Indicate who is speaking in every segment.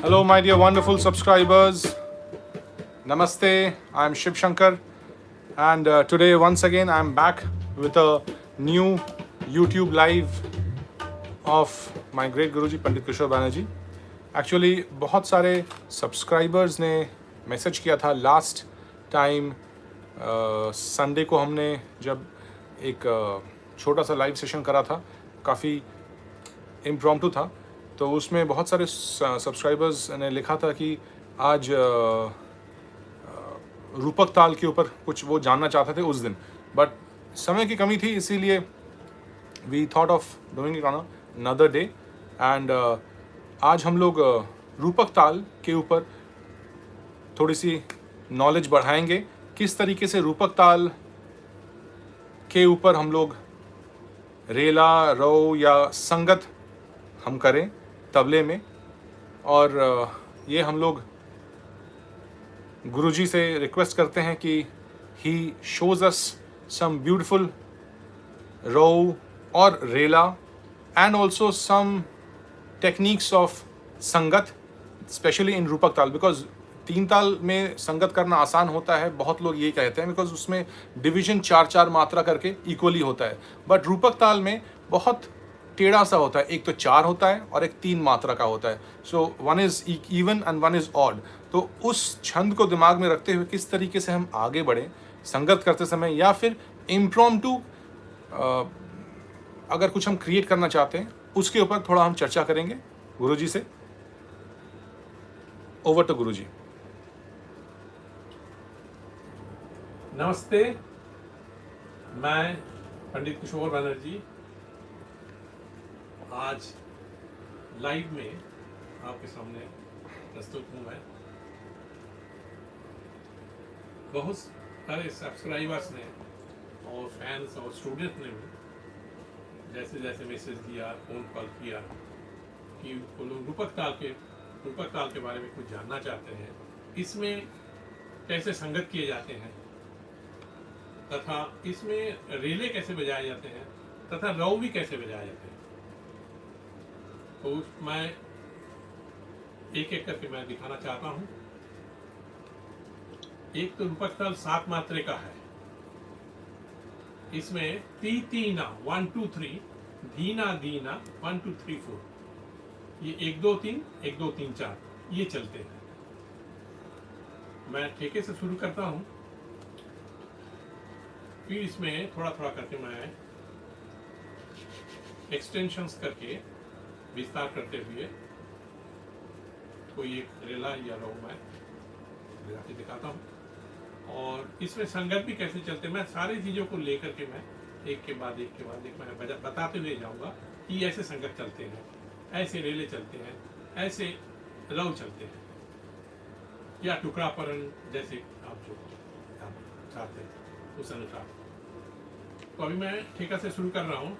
Speaker 1: Hello, my dear wonderful subscribers. Namaste. I'm Shiv Shankar, and today once again I'm back with a new YouTube live of my great Guruji Pandit Kishore Banerjee. Actually, बहुत सारे subscribers ने message किया था last time Sunday को हमने जब एक छोटा सा लाइव सेशन करा था, काफ़ी इम्प्रॉम्प्टू था, तो उसमें बहुत सारे सब्सक्राइबर्स ने लिखा था कि आज रूपक ताल के ऊपर कुछ वो जानना चाहते थे उस दिन, बट समय की कमी थी, इसीलिए we thought of doing it on another day. And आज हम लोग रूपक ताल के ऊपर थोड़ी सी नॉलेज बढ़ाएंगे, किस तरीके से रूपक ताल के ऊपर हम लोग रेला, रो या संगत हम करें तबले में। और ये हम लोग गुरुजी से रिक्वेस्ट करते हैं कि ही शोज अस सम ब्यूटीफुल रो और रेला and also some techniques of sangat, specially in Rupak taal, because तीन ताल में संगत करना आसान होता है, बहुत लोग ये कहते हैं, बिकॉज उसमें डिवीजन 4-4 मात्रा करके इक्वली होता है। बट रूपक ताल में बहुत टेढ़ा सा होता है, एक तो 4 होता है और एक 3 मात्रा का होता है। So one is even and one is odd. तो उस छंद को दिमाग में रखते हुए किस तरीके से हम आगे बढ़ें संगत करते समय, या फिर इम्प्रॉम्प्टू अगर कुछ हम क्रिएट करना चाहते हैं, उसके ऊपर थोड़ा हम चर्चा करेंगे गुरुजी से। ओवर टू गुरुजी।
Speaker 2: नमस्ते, मैं पंडित किशोर बनर्जी आज लाइव में आपके सामने प्रस्तुत हूँ। मैं बहुत सारे सब्सक्राइबर्स ने और फैंस और स्टूडेंट ने भी जैसे जैसे मैसेज दिया, फ़ोन कॉल किया कि वो लोग रूपक ताल के बारे में कुछ जानना चाहते हैं, इसमें कैसे संगत किए जाते हैं तथा इसमें रेले कैसे बजाए जाते हैं तथा रौ भी कैसे बजाए जाते हैं। तो मैं एक एक करके मैं दिखाना चाहता हूँ। एक तो रूपक ताल 7 मात्रे का है, इसमें तीना 1 2 3, धीना दीना 1 2 3 4, ये 1 2 3 1 2 3 4 ये चलते हैं। मैं ठेके से शुरू करता हूँ, फिर इसमें थोड़ा थोड़ा करके मैं एक्सटेंशंस करके विस्तार करते हुए कोई एक रेला या रो मैं बजा के दिखाता हूँ। और इसमें संगत भी कैसे चलते हैं, मैं सारी चीज़ों को लेकर के मैं एक के बाद एक मैं बताते हुए जाऊँगा कि ऐसे संगत चलते हैं, ऐसे रेले चलते हैं, ऐसे रव चलते हैं, या टुकड़ा परन, जैसे आप जो चाहते हैं उस अनुसार। तो अभी मैं ठेका से शुरू कर रहा हूँ।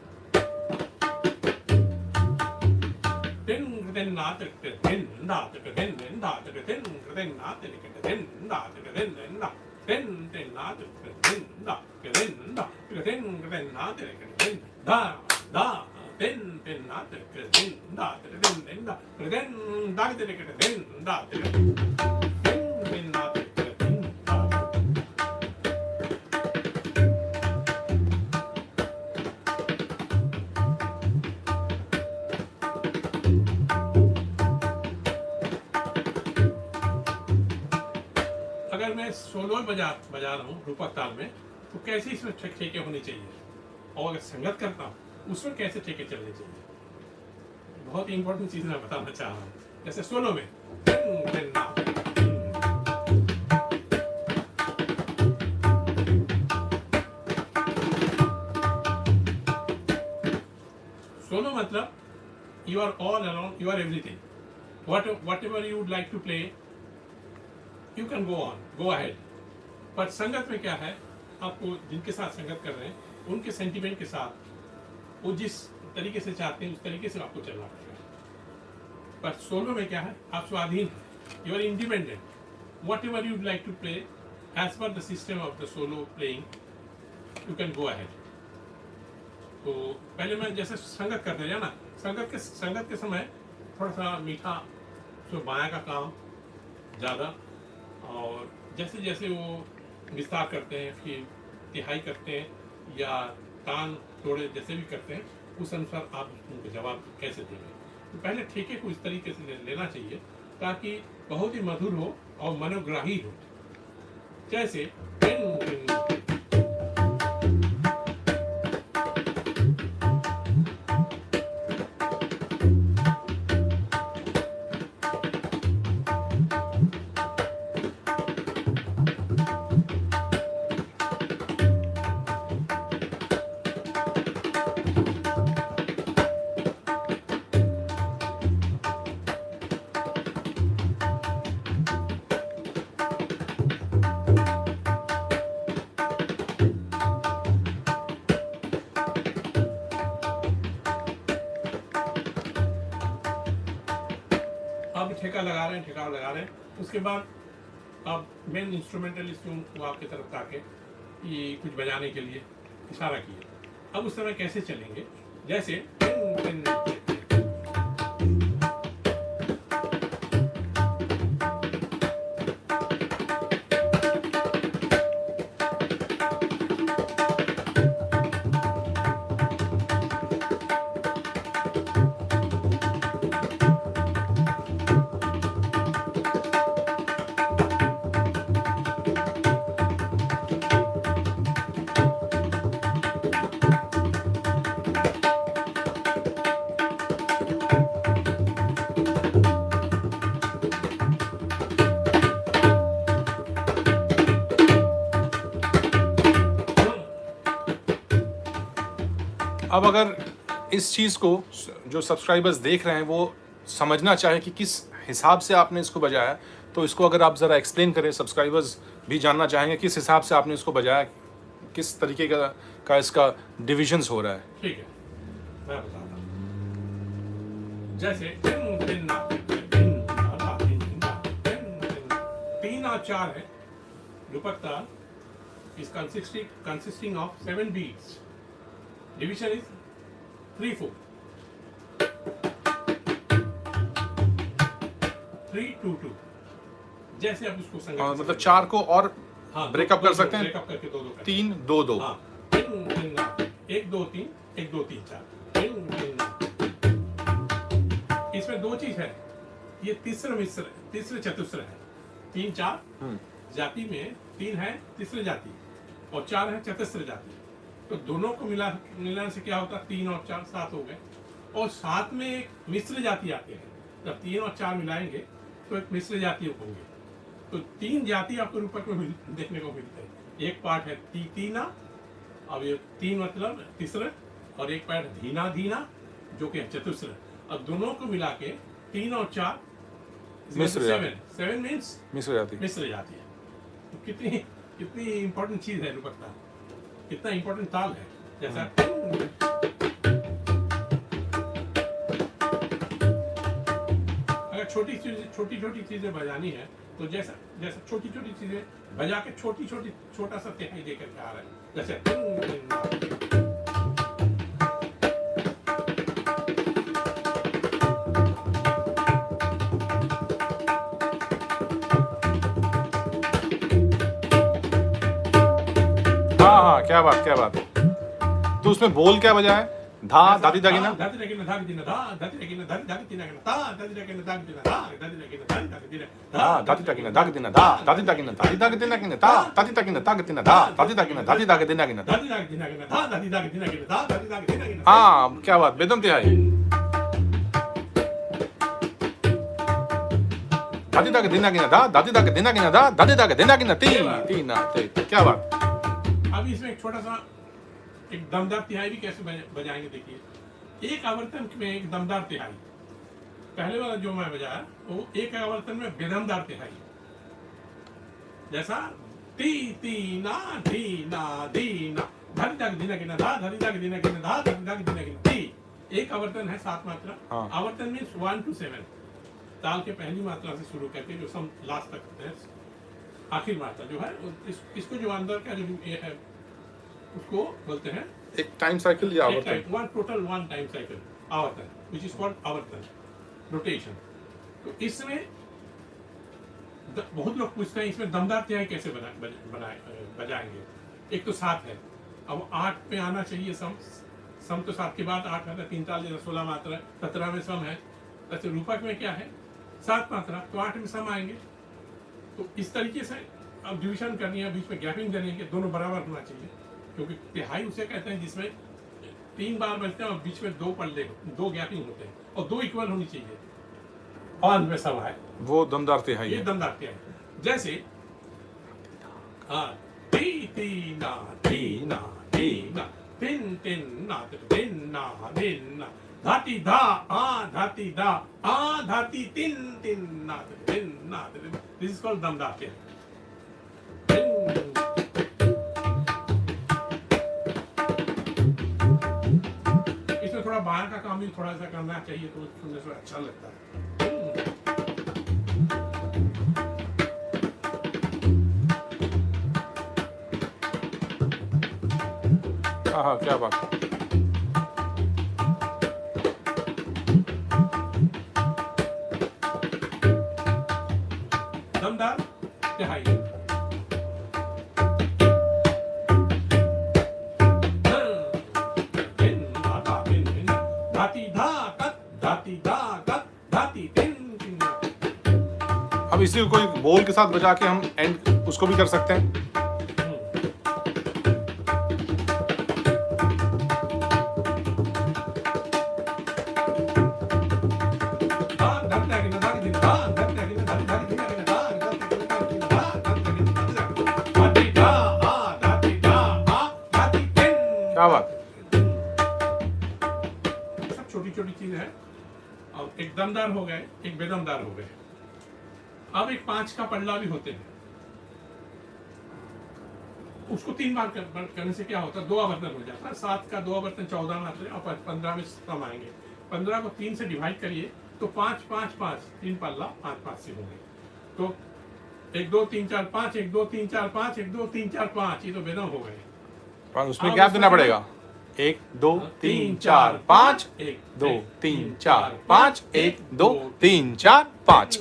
Speaker 2: अगर मैं सोलो बजा रहा हूँ रूपक ताल में, तो कैसे इसमें ठेके होने चाहिए, और अगर संगत करता हूँ उसमें कैसे ठेके चलने चाहिए, बहुत इंपॉर्टेंट चीज़ मैं बताना चाह रहा हूँ। जैसे सोलो में सोलो मतलब you are all alone, you are everything. Whatever you would like to play, you can go ahead. पर संगत में क्या है, आपको जिनके साथ संगत कर रहे हैं उनके सेंटिमेंट के साथ वो जिस तरीके से चाहते हैं उस तरीके से आपको चलना पड़ेगा। पर सोलो में क्या है, आप स्वाधीन हैं, you are independent, whatever you'd like to play as per the system of the solo playing, you can go ahead. तो पहले मैं जैसे संगत करते जाना, संगत के समय थोड़ा सा मीठा तो बायां का काम ज़्यादा, और जैसे जैसे वो विस्तार करते हैं, फिर तिहाई करते हैं या कान तोड़े जैसे भी करते हैं, उस अनुसार आप उनको जवाब कैसे देंगे। तो पहले ठेके को इस तरीके से लेना चाहिए ताकि बहुत ही मधुर हो और मनोग्राही हो। जैसे अब ठेका लगा रहे हैं, उसके बाद अब मेन इंस्ट्रूमेंटलिस्ट को आपकी तरफ ताके ये कुछ बजाने के लिए इशारा किया। अब उस समय कैसे चलेंगे, जैसे
Speaker 1: अब अगर इस चीज़ को जो सब्सक्राइबर्स देख रहे हैं वो समझना चाहे कि किस हिसाब से आपने इसको बजाया, तो इसको अगर आप ज़रा एक्सप्लेन करें, सब्सक्राइबर्स भी जानना चाहेंगे किस हिसाब से आपने इसको बजाया, किस तरीके का इसका डिविजन्स हो रहा है।
Speaker 2: ठीक है, मैं बताता हूँ। जैसे 3 और 4 है, दुपट्टा is consisting of 7 beats. Division is 3/4. 3/2/2. जैसे आप उसको संगत
Speaker 1: और मतलब 4 को और
Speaker 2: हाँ,
Speaker 1: ब्रेकअप कर सकते हैं,
Speaker 2: ब्रेकअप करके 2-2 करते
Speaker 1: 3 2-2।
Speaker 2: हाँ, 1 2 3 1 2 3 4। इसमें 2 चीज है, ये तीसरे चतुस्र है। 3 4 जाति में 3 है तीसरे जाति और 4 है चतुस्र जाति, तो दोनों को मिलाने से क्या होता है, 3 और 4 7 हो गए। और साथ में एक मिश्र जाति आते हैं, जब 3 और 4 मिलाएंगे तो एक मिश्र जाति होंगे। तो 3 जाति आपको रूपक में देखने को मिलते हैं। एक पार्ट है तीना, अब ये 3 मतलब तीसरा, और एक पार्ट धीना धीना जो कि है चतुस्र। अब दोनों को मिला के 3 और 4
Speaker 1: मिश्र जाति।
Speaker 2: 7 मीन्स
Speaker 1: मिश्र जाति।
Speaker 2: मिश्र जाति है। तो कितनी इंपॉर्टेंट चीज है रूपकता, कितना इंपॉर्टेंट ताल है। जैसा अगर छोटी छोटी चीजें बजानी है तो जैसा छोटी छोटी चीजें बजा के छोटा सा तिहाई देकर के आ रहा है। जैसे
Speaker 1: हाँ, क्या बात। तो उसमें बोल क्या बजा है? धा दादी दागिना,
Speaker 2: दादी दागिना दादी दागिना धा दादी दागिना दादी दागिना ता दादी दागिना दागिना धा दादी दागिना दादी दागिना
Speaker 1: धा दादी दागिना दागिना धा दादी दागिना दादी दागिना ता दादी दागिना दागिना धा दादी दागिना दादी दागिना
Speaker 2: दादी दागिना धा दादी दागिना धा दादी दागिना।
Speaker 1: हाँ, क्या बात, बेदम तिहाई। दादी दागिना धा दादी दागिना धा दादी दागिना तीना, क्या बात।
Speaker 2: अब इसमें एक छोटा सा एक दमदार तिहाई भी कैसे बजाएंगे, देखिए। एक आवर्तन में एक दमदार तिहाई, पहले वाला जो मैं बजाया वो एक आवर्तन में बेदमदार तिहाई। जैसा ती ती ना धी ना धरी दाग दिना गिना धा धरी दाग दिना गिना धा धरी दाग दिना गिना ती। एक आवर्तन है 7 मात्रा।
Speaker 1: हाँ।
Speaker 2: आवर्तन मीन्स 1 to 7, ताल के पहली मात्रा से शुरू करके जो सम लास्ट तक है, आखिरी मात्रा जो है इसको जो अंदर का जो ये है उसको बोलते हैं
Speaker 1: एक टाइम साइकिल या आवर्तन।
Speaker 2: one total one time cycle, आवर्तन, which is called आवर्तन, रोटेशन। तो इसमें बहुत लोग पूछते हैं इसमें दमदार तिहाई कैसे बजाएंगे। एक तो 7 है, अब 8 पे आना चाहिए सम तो 7 के बाद 8 है, 3 ताल 16 मात्रा, 17 में सम है। अच्छा रूपक में क्या है 7 मात्रा, तो 8 में सम आएंगे। तो इस तरीके से अब डिविजन करनी है, बीच में गैपिंग देनी है, दोनों बराबर होना चाहिए, क्योंकि तिहाई उसे कहते हैं जिसमें 3 बार बजते हैं और बीच में 2 पल्ले 2 गैपिंग होते हैं और 2 इक्वल होनी चाहिए और में सम है,
Speaker 1: वो दमदार तिहाई
Speaker 2: ये
Speaker 1: है।
Speaker 2: दमदार तिहाई। जैसे हाँ टी टी ना टी ना टी ना तिन तिन ना तिन ना तिन ना धाती धा आ धाती धा आ धाती तिन तिन ना तिन ना तिन। दिस इज कॉल्ड दमदार तिहाई। इसमें थोड़ा बाहर का काम भी थोड़ा सा करना चाहिए तो सुनने से अच्छा लगता है।
Speaker 1: हाँ, क्या बात है।
Speaker 2: दमदार तिहाई।
Speaker 1: अब इसी को कोई बोल के साथ बजा के हम एंड उसको भी कर सकते हैं। क्या बात है।
Speaker 2: सब छोटी छोटी चीजें हैं। अब एक दमदार हो गए, एक बेदमदार हो गए। अब एक 5 का पल्ला भी होते हैं, उसको 3 बार करने से क्या होता है 2 आवर्तन हो जाता है। 7 का 2 आवर्तन 14 आते हैं और 15 में सम आएंगे। 15 को 3 से डिवाइड करिए तो 5 5 5 3 पल्ला 5 5 से होंगे। तो 1 2 3 4 5 1 2 3 4 5 1 2 3 4 5 ये तो बेदम हो गए।
Speaker 1: पर उसमें गैप देना पड़ेगा। 1 2 3 4 5 1 2 3 4 5 1 2 3 4 5।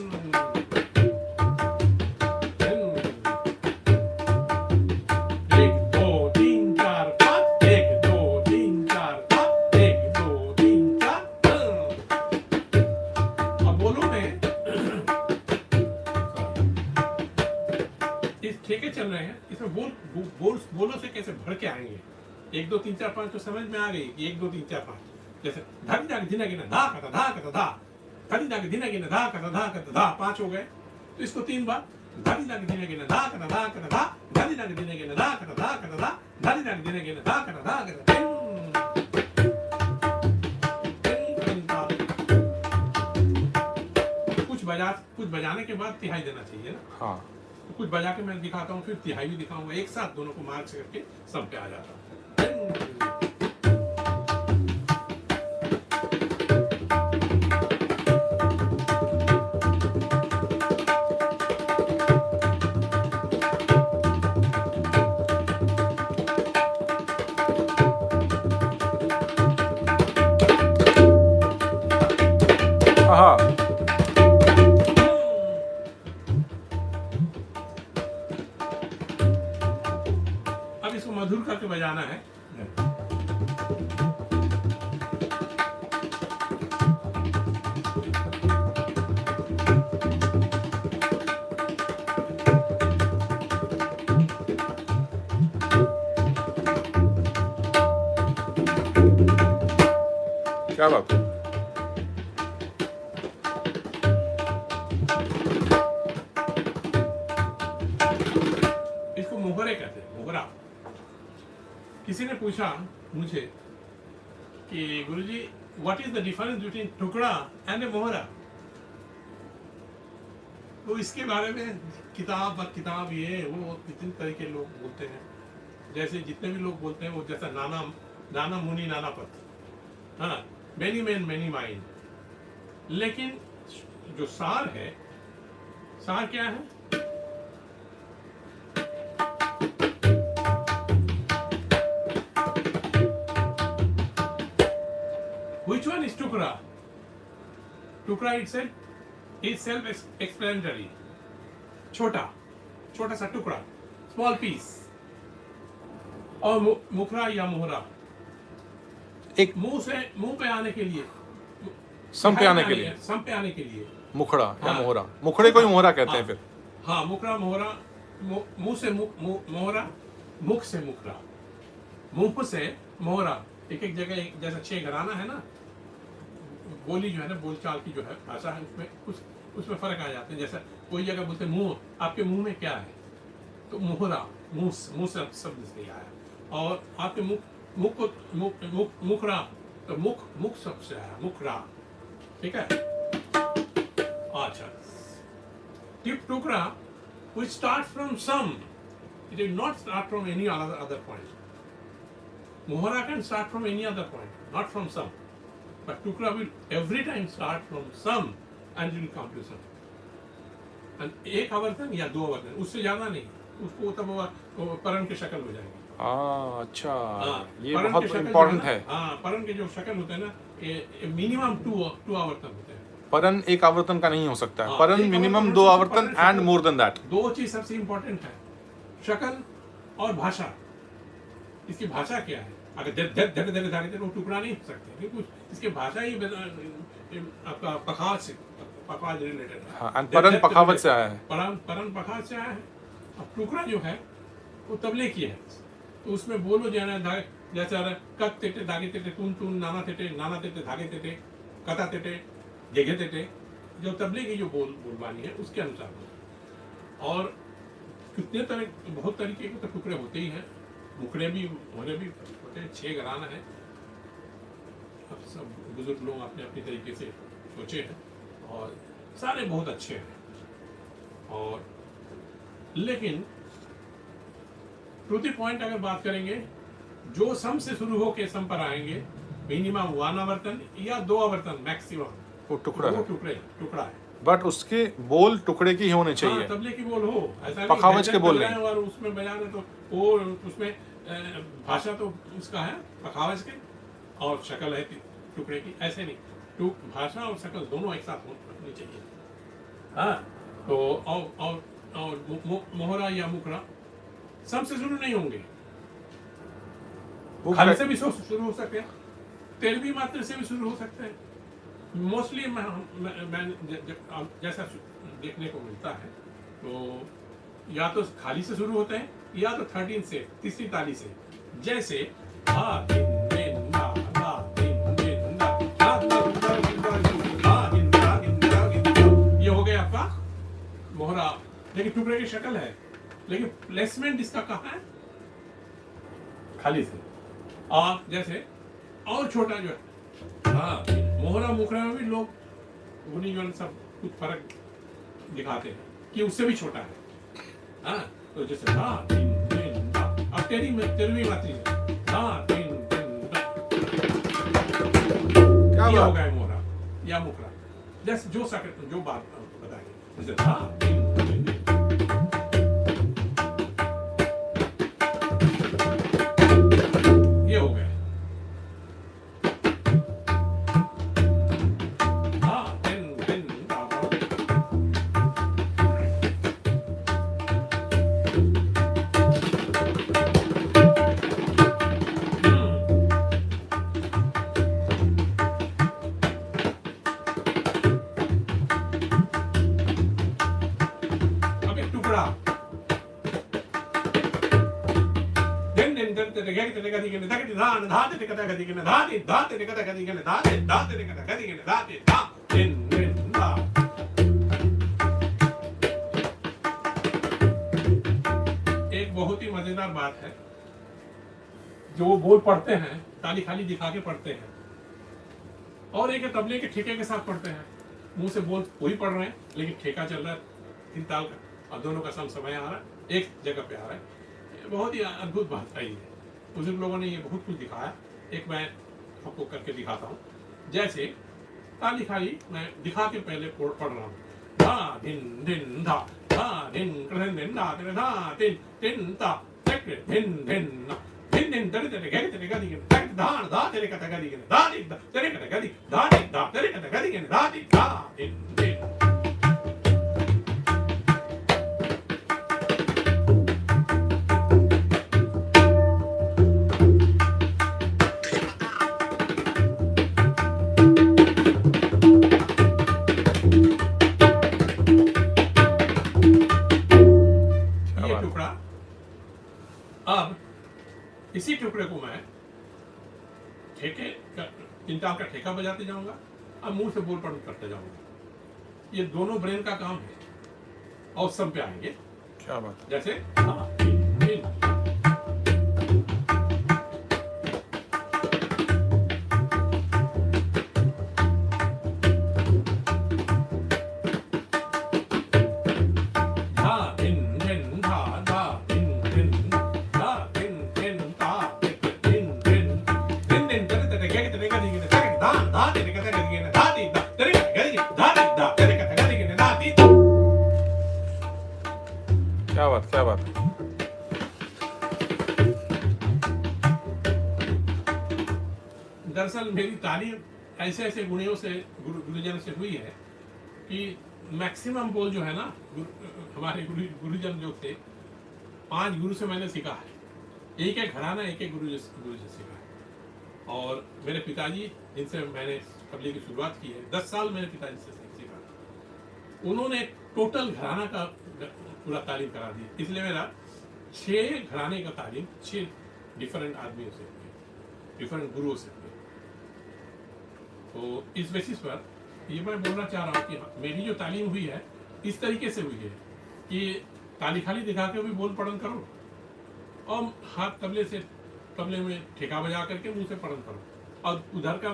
Speaker 2: ठेके चल रहे हैं, इसमें बोलों से कैसे भर के आएंगे। 1 2 3 4 5 तो समझ में आ गई कि 1 2 3 4 5। जैसे धनी धागे धिना गिना धा कथा धा कथा धा, धनी धागे धिना गिना धा कथा धा कथा धा, 5 हो गए। तो इसको 3 बार धनी धागे धिना गिना धा कथा धा कथा धा, धनी धागे धिना गिना धा कथा धा कथा धा, धनी धागे धिना गिना धा कथा धा कथा। कुछ बजाने के बाद तिहाई देना चाहिए ना।
Speaker 1: हाँ,
Speaker 2: तो कुछ बजा के मैं दिखाता हूँ, फिर तिहाई भी दिखाऊंगा, एक साथ दोनों को मार्क से करके सब पे आ जाता है।
Speaker 1: हाँ,
Speaker 2: अब इसको मधुर करके बजाना है।
Speaker 1: क्या बात है।
Speaker 2: इसको मोहरे कहते हैं, मोहरा। किसी ने पूछा मुझे कि गुरुजी what is the difference between टुकड़ा एंड ए मोहरा। तो इसके बारे में किताब ये वो कितने तरह के लोग बोलते हैं। जैसे जितने भी लोग बोलते हैं वो जैसा नाना मुनि नाना पथ, हाँ मैनी मैन मैनी माइंड। लेकिन जो सार है, सार क्या है? Which one is टुकड़ा? टुकड़ा itself इज सेल्फ एक्सप्लेनेटरी, छोटा छोटा सा टुकड़ा, स्मॉल पीस। और मुखरा या मोहरा
Speaker 1: एक
Speaker 2: मुंह पे आने के लिए,
Speaker 1: सम पे आने के लिए,
Speaker 2: सम पे आने के लिए।
Speaker 1: मुखड़ा या
Speaker 2: हाँ।
Speaker 1: मोहरा, मुखड़े को ही मोहरा कहते हैं फिर।
Speaker 2: हाँ, मुखरा मोहरा, मुंह से मोहरा, मुख से मुखरा, मुंह से मोहरा। एक एक जगह जैसा 6 घराना है ना, बोली जो है ना, बोलचाल की जो है भाषा है, उसमें फर्क आ जाते हैं। जैसा कोई जगह बोलते हैं मुंह, आपके मुंह में क्या है, तो मोहरा, मुंह से शब्द इसलिए आया। और आपके मुखरा, तो मुख शब्द से आया, मुखरा। ठीक है। अच्छा, टुकड़ा which starts from some, it did not start from any other point. Mohara can start from any other point, not from some. But tukra will every time start from some and it will come to some. And एक आवर्तन या 2 आवर्तन, उससे ज्यादा नहीं, उसको तब वो परण की शक्ल हो जाएगी।
Speaker 1: अच्छा, ये
Speaker 2: परण
Speaker 1: बहुत
Speaker 2: की शक्ल
Speaker 1: इम्पोर्टेंट
Speaker 2: जो
Speaker 1: है।
Speaker 2: हाँ, परण के जो शक्ल होते हैं ना, ये मिनिमम 2 आवर्तन होते हैं।
Speaker 1: परन एक आवर्तन का नहीं हो सकता है।
Speaker 2: हाँ,
Speaker 1: परन
Speaker 2: एक
Speaker 1: मिनिमम
Speaker 2: आवर्तन
Speaker 1: 2
Speaker 2: सबसे
Speaker 1: आवर्तन
Speaker 2: परन
Speaker 1: एंड मोर देन दैट।
Speaker 2: 2 चीज सबसे इंपॉर्टेंट है, शक्ल और भाषा। इसकी भाषा क्या है? अगर धीरे धीरे वो टुकड़ा नहीं हो सकते, क्योंकि इसकी भाषा ही आपका पखावज से, पखावज रिलेटेड है।
Speaker 1: हाँ, एंड परन पखावज से आया है।
Speaker 2: परन पखावज से आया है। अब टुकड़ा जो है वो तबले की है, तो उसमें बोलो जो है ना, जैसे कत तेटे धागे तेटे, तुन नाना तेटे धागे तेटे, कता तेटे जगह तेटे, जो तबले की जो बोलबानी है उसके अनुसार। और कितने तरह, बहुत तरीके के तो टुकड़े होते ही हैं, मुखड़े भी होने भी होते हैं। 6 घराना है। अब सब बुजुर्ग लोग अपने अपने तरीके से सोचे हैं और सारे बहुत अच्छे हैं। और लेकिन टू द पॉइंट अगर बात करेंगे, जो सम से शुरू होकर सम पर आएंगे, मिनिमम 1 आवर्तन या 2 आवर्तन मैक्सिमम,
Speaker 1: वो टुकड़ा है।
Speaker 2: टुकड़ा है।
Speaker 1: बट उसके बोल टुकड़े की ही होने चाहिए।
Speaker 2: हाँ, तबले की बोल हो, ऐसा
Speaker 1: पखावज के बोल
Speaker 2: नहीं और उसमें बजा रहे तो वो उसमें भाषा तो उसका है पखावज के, और शक्ल है टुकड़े की। ऐसे नहीं, भाषा और शक्ल दोनों एक साथ होनी चाहिए। हाँ, तो और मोहरा या मुखरा सबसे शुरू नहीं होंगे, खाली से भी शुरू हो सकते हैं, तेरहवीं मात्रा से भी शुरू हो सकते हैं। मोस्टली मैं जैसा देखने को मिलता है, तो या तो खाली से शुरू होते हैं या तो 13 से, तीसरी ताली से। जैसे ये हो गया आपका मोहरा, लेकिन टुकड़े की शक्ल है, लेकिन प्लेसमेंट इसका कहाँ है? खाली से। और जैसे और छोटा जो है, हाँ, मोहरा मुखरा में भी लोग गुनी सब कुछ फर्क दिखाते हैं कि उससे भी छोटा है। हाँ, तो जैसे अब तेरहवीं मात्री है, क्या हो गया मोहरा या मुखरा, जैसे जो बात बताएंगे, जैसे ये हो गया। एक बहुत ही मजेदार बात है, जो वो बोल पढ़ते हैं, ताली खाली दिखा के पढ़ते हैं, और एक तबले के ठेके के साथ पढ़ते हैं। मुंह से बोल वही पढ़ रहे हैं, लेकिन ठेका चल रहा है 3 ताल का, और दोनों का सम समय आ रहा है, एक जगह पे आ रहा है। बहुत ही अद्भुत बात है ये। बुजुर्ग लोगों ने ये बहुत कुछ दिखाया। एक मैं आपको करके दिखाता हूँ। जैसे ताली खाली मैं दिखा के पहले पढ़ रहा हूँ। धा धिन धिन धा, धा धिन धिन धिन धा धा धिन धिन धा, धिन धिन धिन धिन तरे तरे गए तरे गदी के धा धा धा तरे का गदी के धा धा तरे का गदी धा धा तरे का गदी के धा धा धिन धिन का ठेका बजाते जाऊंगा और मुंह से बोल पढ़ करते जाऊंगा। ये दोनों ब्रेन का काम है। और सम पे आएंगे,
Speaker 1: क्या बात है।
Speaker 2: जैसे धा धिन धिन, धा धिन धिन धा धा धिन धिन धा धिन धिन धा धिन धिन धिन धिन तेरे तेरे के तेरे का दिखे तेरे धा धा तेरे का तेरे के धा धी धा तेरे का तेरे धा धी धा तेरे का तेरे के धा धी।
Speaker 1: क्या बात, क्या बात है।
Speaker 2: दरअसल मेरी तालीम ऐसे ऐसे गुणियों से गुरुजन से हुई है कि मैक्सिमम बोल जो है ना, हमारे गुरुजन जो थे, 5 गुरु से मैंने सीखा है। एक एक घराना एक एक गुरु से सीखा है। और मेरे पिताजी जिनसे मैंने तबलीग की शुरुआत की है, 10 साल मेरे पिताजी से सीखा। उन्होंने टोटल घराना का पूरा तालीम करा दी। इसलिए मेरा 6 घराने का तालीम 6 डिफरेंट आदमियों से, डिफरेंट गुरुओं से। तो इस बेसिस पर ये मैं बोलना चाह रहा हूँ कि मेरी जो तालीम हुई है इस तरीके से हुई है कि ताली खाली दिखा के भी बोल पढ़न करो और हाथ तबले में ठेका बजा करके मुंह से पढ़न करो, और उधर का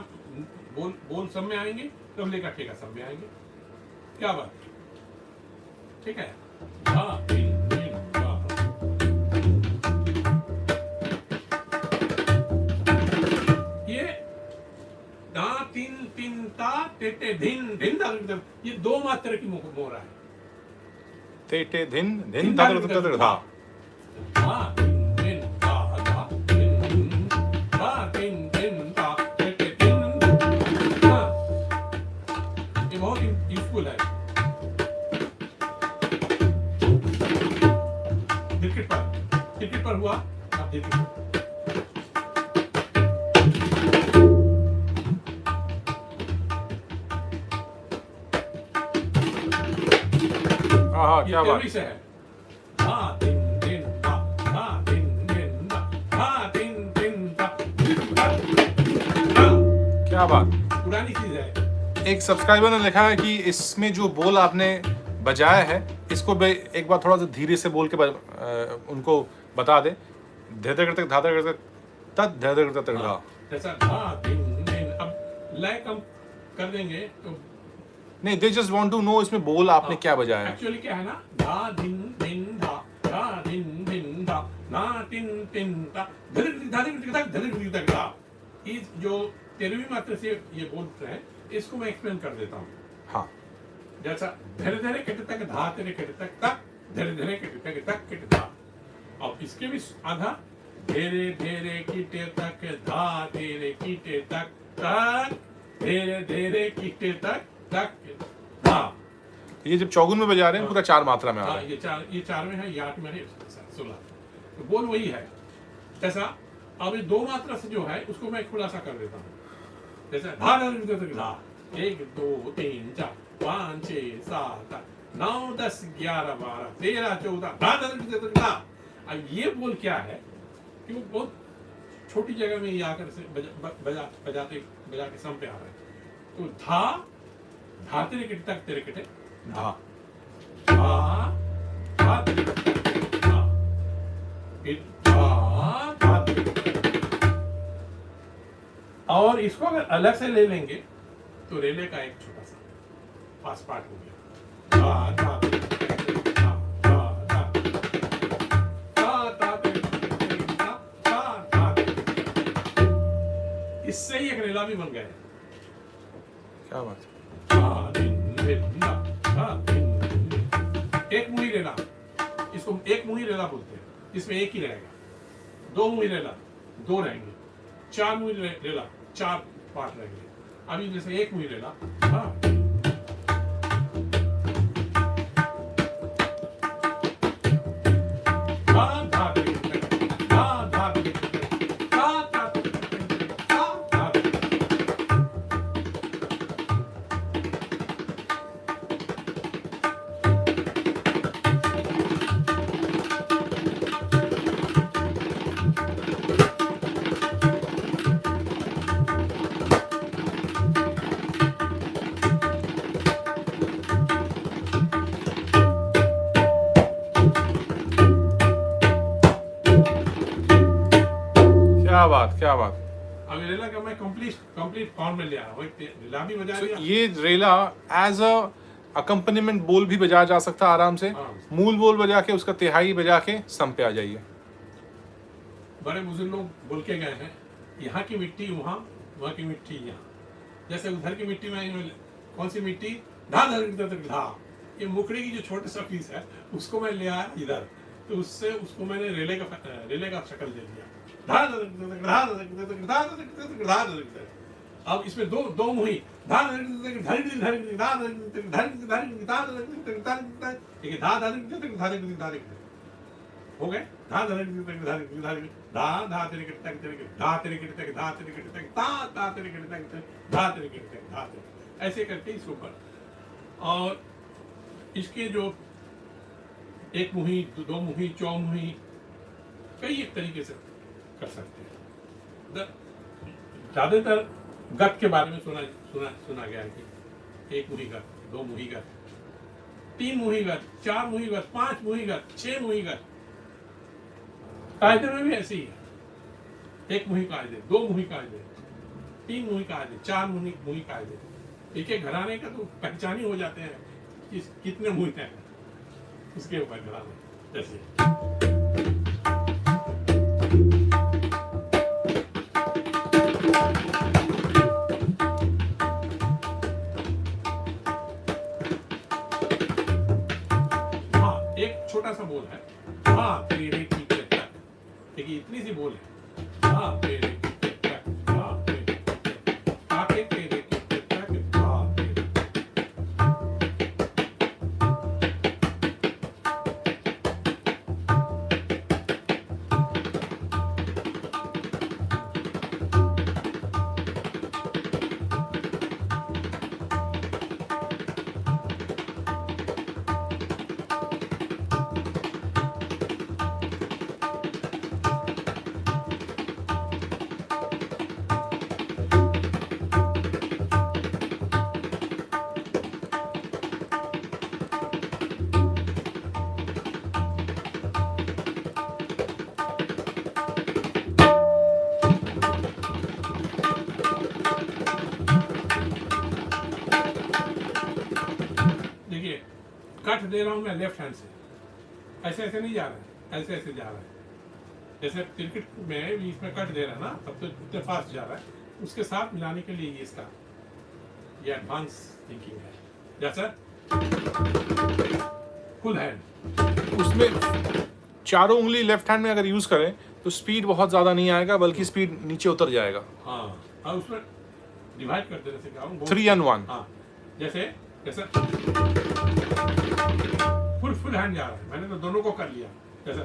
Speaker 2: बोल सब में आएंगे, तबले का ठेका सब में आएंगे। क्या बात, ठीक है। धा धिन धिन धा, ये दा तीन तीन ता ते ते धिन धिन धा, ये 2 मात्रा की मोहरा है।
Speaker 1: ते टे धिन धिन धा धा धा धा।
Speaker 2: धा धिन धिन धा धा धिन धा धिन धिन धा ते ते धिन धा। ये बहुत यूजफुल है। क्रिकेट पर हुआ, आप देखिए।
Speaker 1: हाँ, क्या बात
Speaker 2: से है। धा धिन धिन धा धा धिन धिन धा धा धिन धिन धा धा।
Speaker 1: क्या बात।
Speaker 2: पुरानी चीज है।
Speaker 1: एक सब्सक्राइबर ने लिखा है कि इसमें जो बोल आपने बजाया है, इसको एक बार थोड़ा सा धीरे से बोल के उनको बता दे। धीरे करते धाधा करते तद धीरे करते धा।
Speaker 2: जैसा धा धिन धिन, अब लय कम कर देंगे तो
Speaker 1: नहीं, they just want to know इसमें बोल आपने क्या बजाया है।
Speaker 2: एक्चुअली क्या है ना, धा धिन धिन धा धा धिन धिन धा ना तिन तिन धा धर धा धर धा धा। इस जो 13वीं मात्रा से ये बोल रहे हैं, इसको मैं एक्सप्लेन कर देता हूँ।
Speaker 1: हाँ,
Speaker 2: जैसा धरे धरे कट तक धा तेरे कट तक तक धरे धरे कट तक तक कट धा। अब इसके भी आधा धीरे धीरे कीटे तक धा धीरे कीटे तक तक धीरे धीरे कीटे तक तक धा।
Speaker 1: ये जब चौगुन में बजा रहे हैं पूरा 4 मात्रा में आ रहा है।
Speaker 2: ये 4 में है, ये 8 में है, 16। तो बोल वही है। जैसा अब ये 2 मात्रा से जो है उसको मैं खुलासा कर देता हूँ। जैसा धा धा 1 2 3 4 5 6 7 8 9 10 11 12 13 14 धा धा धा। अब ये बोल क्या है कि वो बहुत छोटी जगह में ये आकर से बजा के सम पे आ रहा है। तो धा धा तेरे कटे तक तेरे कटे
Speaker 1: धा
Speaker 2: धा धा तेरे कटे तक धा, फिर धा धा तेरे कटे तक। और इसको अगर अलग से ले लेंगे तो रेले का एक छोटा सा फास्ट पार्ट हो गया। धा धा तेरे कटे तक धा धा धा धा धा तेरे कटे तक धा धा धा तेरे कटे तक। इससे ही एक रेला भी बन गया है।
Speaker 1: क्या बात है।
Speaker 2: एक मुही रेला, इसको एक मुही रेला बोलते हैं। इसमें एक ही रहेगा। 2 मुही रेला 2 रहेंगे, 4 मुही रेला 4 पार्ट रहेंगे। अभी जैसे एक मुही रेला, हाँ
Speaker 1: बात, क्या बात।
Speaker 2: अब रेला का मैं कंप्लीट फॉर्म में ले आया हूँ, रेला भी बजा लिया।
Speaker 1: ये रेला एज अ अकम्पनीमेंट बोल भी बजाया जा सकता है आराम से।
Speaker 2: हाँ।
Speaker 1: मूल बोल बजा के उसका तिहाई बजा के सम पे आ जाइए।
Speaker 2: बड़े बुजुर्ग लोग बोल के गए हैं, यहाँ की मिट्टी वहाँ, वहाँ की मिट्टी यहाँ। जैसे उधर की मिट्टी में कौन सी मिट्टी, धा धा, ये मुकड़ी की जो छोटा सा पीस है उसको मैं ले आया इधर, तो उससे उसको मैंने रेले का शक्ल दे दिया। अब इसमें दो मुही, हो गए, ऐसे करके इसके ऊपर। और इसके जो एक मुही, दो मुही, चौमुही, कई एक तरीके से कर सकते हैं। ज्यादातर गत के बारे में सुना गया है कि एक मुही गत, दो मुही गत, तीन मुही गत, चार मुही गत, पांच मुही गत, छह मुही गत। कायदे में भी ऐसे ही है, एक मुही कायदे, दो मुही कायदे, तीन मुही कायदे, चार मुही कायदे। एक एक घराने का तो पहचान ही हो जाते हैं कि कितने मुही हैं उसके ऊपर घराने। जैसे हाँ, एक छोटा सा बोल है, हाँ तेरे की तक, देखिए इतनी सी बोल है, हाँ तेरे की तक, हाँ तेरे की तक, आके तेरे की तक, हाँ तेरे। देखिए कट दे रहा हूं मैं लेफ्ट हैंड से, ऐसे ऐसे नहीं जा रहा है, ऐसे ऐसे जा रहा है। जैसे क्रिकेट में भी इसमें कट दे रहा है ना, तब तो इतने फास्ट जा रहा है, उसके साथ मिलाने के लिए इसका ये एडवांस थिंकिंग है। जैसा फुल हैंड,
Speaker 1: उसमें चारों उंगली लेफ्ट हैंड में अगर यूज करें तो स्पीड बहुत ज्यादा नहीं आएगा, बल्कि स्पीड नीचे उतर जाएगा।
Speaker 2: हाँ, और उसमें डिवाइड कर देने से क्या होगा,
Speaker 1: 3 and 1।
Speaker 2: हाँ, जैसे जैसे फुल हैंड जा रहा है, मैंने तो दोनों को कर लिया। जैसे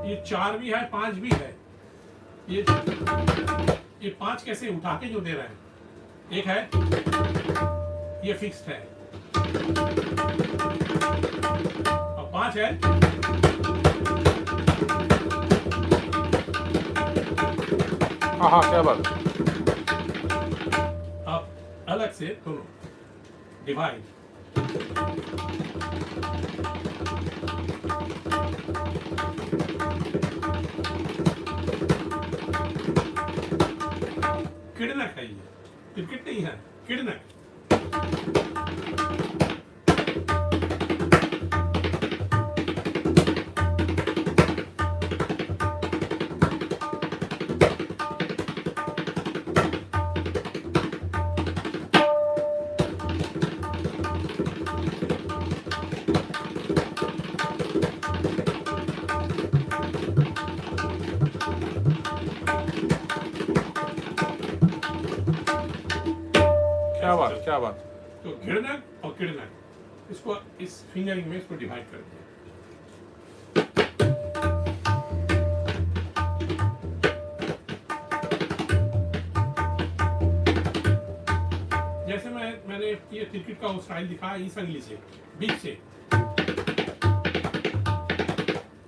Speaker 2: ये 4 भी है, 5 भी है। ये 5 कैसे उठा के जो दे रहे हैं, एक है ये फिक्स्ड है और 5 है
Speaker 1: हाँ, क्या बात।
Speaker 2: आप अलग से दोनों डिवाइड, किडनक है, ये क्रिकेट नहीं है, किडनक।
Speaker 1: क्या बात, क्या बात।
Speaker 2: तो घिड़नक और किडनक, इसको इस फिंगरिंग में इसको डिवाइड कर दिया। जैसे मैंने ये क्रिकेट का स्टाइल दिखाया इस अंगली से, बीच से,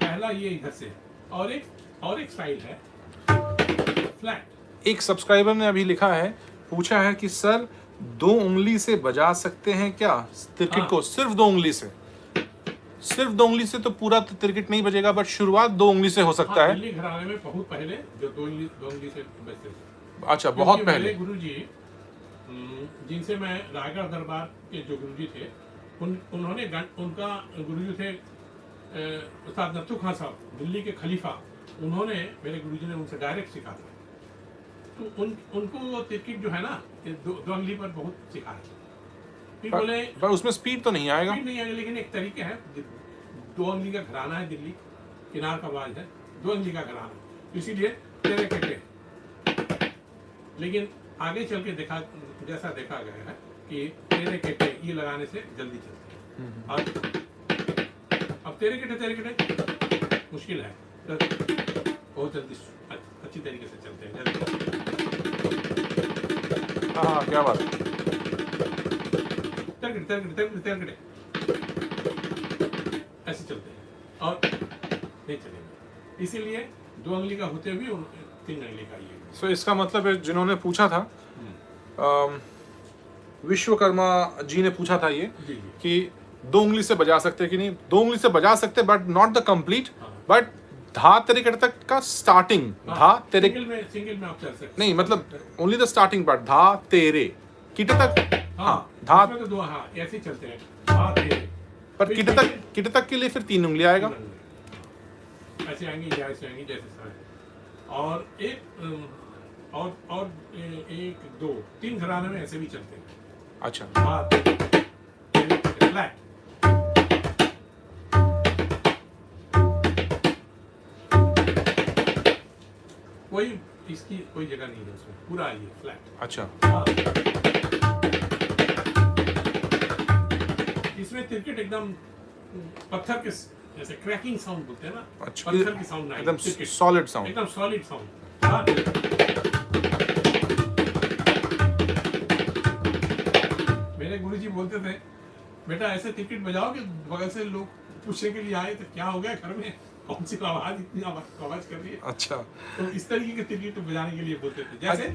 Speaker 2: पहला ये इधर से, और एक स्टाइल है फ्लैट।
Speaker 1: एक सब्सक्राइबर ने अभी लिखा है, पूछा है कि सर 2 उंगली से बजा सकते हैं क्या क्रिकेट को, सिर्फ 2 उंगली से? सिर्फ 2 उंगली से तो पूरा तिरकिट नहीं बजेगा, बट शुरुआत 2 उंगली से हो सकता
Speaker 2: हाँ,
Speaker 1: है।
Speaker 2: दिल्ली घराने में बहुत पहले जो 2 उंगली से बजते थे।
Speaker 1: अच्छा, बहुत
Speaker 2: क्योंकि
Speaker 1: पहले।
Speaker 2: मेरे गुरुजी जिनसे मैं रायगढ़ दरबार के जो गुरुजी थे, उन्होंने उनका गुरुजी थे उस्ताद नत्थू खां साहब, दिल्ली के खलीफा। उन्होंने, मेरे गुरुजी ने उनसे डायरेक्ट सीखा था। तो उनको वो तिरकिट जो है ना, 2 उंगली पर बहुत सिखाया। फिर बोले
Speaker 1: पर उसमें स्पीड तो नहीं आएगा।
Speaker 2: स्पीड नहीं आएगा, लेकिन एक तरीके है। 2 उंगली का घराना है, दिल्ली किनार का आवाज है, 2 उंगली का घराना, इसीलिए तेरे केटे। लेकिन आगे चल के देखा गया है कि तेरे केटे ये लगाने से जल्दी चलते हैं। और अब तेरे केटे मुश्किल है, तो बहुत जल्दी अच्छी तरीके से चलते हैं,
Speaker 1: हाँ, क्या बात है।
Speaker 2: तेरे ऐसे चलते हैं और नहीं चलेंगे। इसीलिए 2 उंगली का होते हुए 3 उंगली का ये।
Speaker 1: सो इसका मतलब है, जिन्होंने पूछा था, विश्वकर्मा जी ने पूछा था ये
Speaker 2: जी।
Speaker 1: कि 2 उंगली से बजा सकते कि नहीं। 2 उंगली से बजा सकते, but not the complete, but धा तेरे तक का स्टार्टिंग। धा तेरे
Speaker 2: सिंगल में आप चल सकते
Speaker 1: नहीं, मतलब ओनली द स्टार्टिंग पार्ट, धा तेरे किटे तक। हाँ, धा
Speaker 2: उसमें तो 2, हाँ ऐसे चलते हैं, धा तेरे।
Speaker 1: पर किटे तक के लिए फिर 3 उंगली आएगा।
Speaker 2: ऐसे आएंगी या ऐसे आएंगी, जैसे सारे। और एक 2 3 घराने में ऐसे भी चलते हैं।
Speaker 1: अच्छा,
Speaker 2: फ्लैट। कोई इसकी कोई जगह नहीं है उसमें, पूरा ये फ्लैट।
Speaker 1: अच्छा,
Speaker 2: इसमें तिरकिट एकदम पत्थर के जैसे क्रैकिंग साउंड बोलते हैं ना,
Speaker 1: अच्छा,
Speaker 2: पत्थर की साउंड नहीं,
Speaker 1: एकदम
Speaker 2: तिरकिट
Speaker 1: सॉलिड साउंड।
Speaker 2: एकदम सॉलिड साउंड। मेरे गुरुजी बोलते थे, बेटा ऐसे तिरकिट बजाओ कि बगल से लोग पूछने के लिए आए तो क्या हो गया घर में, कौन सी आवाज इतनी आवाज कर रही है।
Speaker 1: अच्छा,
Speaker 2: तो इस तरीके के तिरकिट बजाने के लिए बोलते थे, जैसे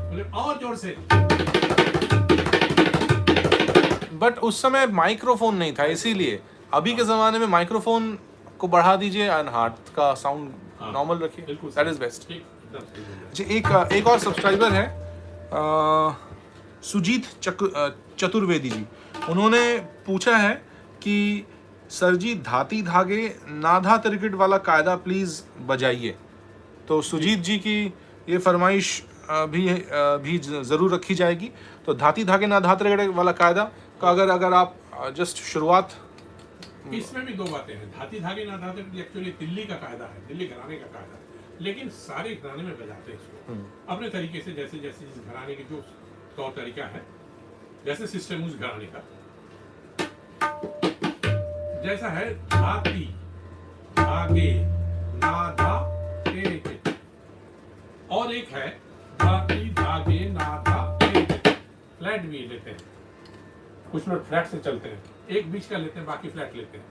Speaker 2: बोले और जोर से।
Speaker 1: बट उस समय माइक्रोफोन नहीं था, इसीलिए। अभी के जमाने में माइक्रोफोन को बढ़ा दीजिए एंड हार्ट का साउंड नॉर्मल रखिए, दैट इज बेस्ट। जी, एक और सब्सक्राइबर है, सुजीत चतुर्वेदी जी। उन्होंने पूछा है कि सर जी, धाती धागे नाधा तिरकिट वाला कायदा प्लीज बजाइए। तो सुजीत जी की ये फरमाइश भी जरूर रखी जाएगी। तो धाती धागे नाधा तिरकिट वाला कायदा का अगर आप जस्ट शुरुआत।
Speaker 2: इसमें भी 2 बातें हैं। धाती धागे ना धाते एक्चुअली दिल्ली का कायदा है, दिल्ली घराने का कायदा है, लेकिन सारे घराने में बजाते हैं इसको अपने तरीके से, जैसे जैसे जिस घराने की जो तौर तरीका है, जैसे सिस्टम उस घराने का जैसा है। धाती धागे नाधा तिरकिट, और एक है धाती धागे नाधा तिरकिट। फ्लैट भी लेते हैं, कुछ लोग फ्लैट से चलते हैं, एक बीच का लेते हैं, बाकी फ्लैट लेते हैं,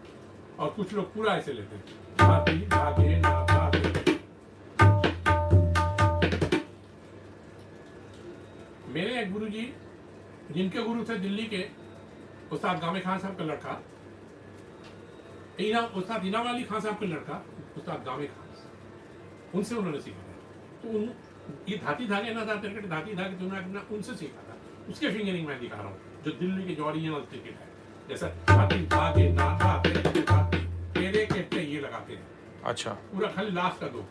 Speaker 2: और कुछ लोग पूरा ऐसे लेते हैं, धाती धागे नाधा तिरकिट। मेरे एक गुरुजी, जिनके गुरु थे दिल्ली के उस्ताद गामे खान साहब का लड़का, उस्ताद इनाम अली खान साहब का लड़का, उस्ताद गामे खान, उनसे उन्होंने सीखा था। तो ये धाती धागे ना धाते तिरकिट, धाती धागे दोनों उनसे सीखा था। उसके फिंगरिंग मैं दिखा रहा हूँ, जो दिल्ली के जो ओरिजिनल तिरकिट है, जैसा धाती धागे नाधा तिरकिट, धाती तेरे केटे ये लगाते हैं।
Speaker 1: अच्छा,
Speaker 2: पूरा खाली लास्ट का 2,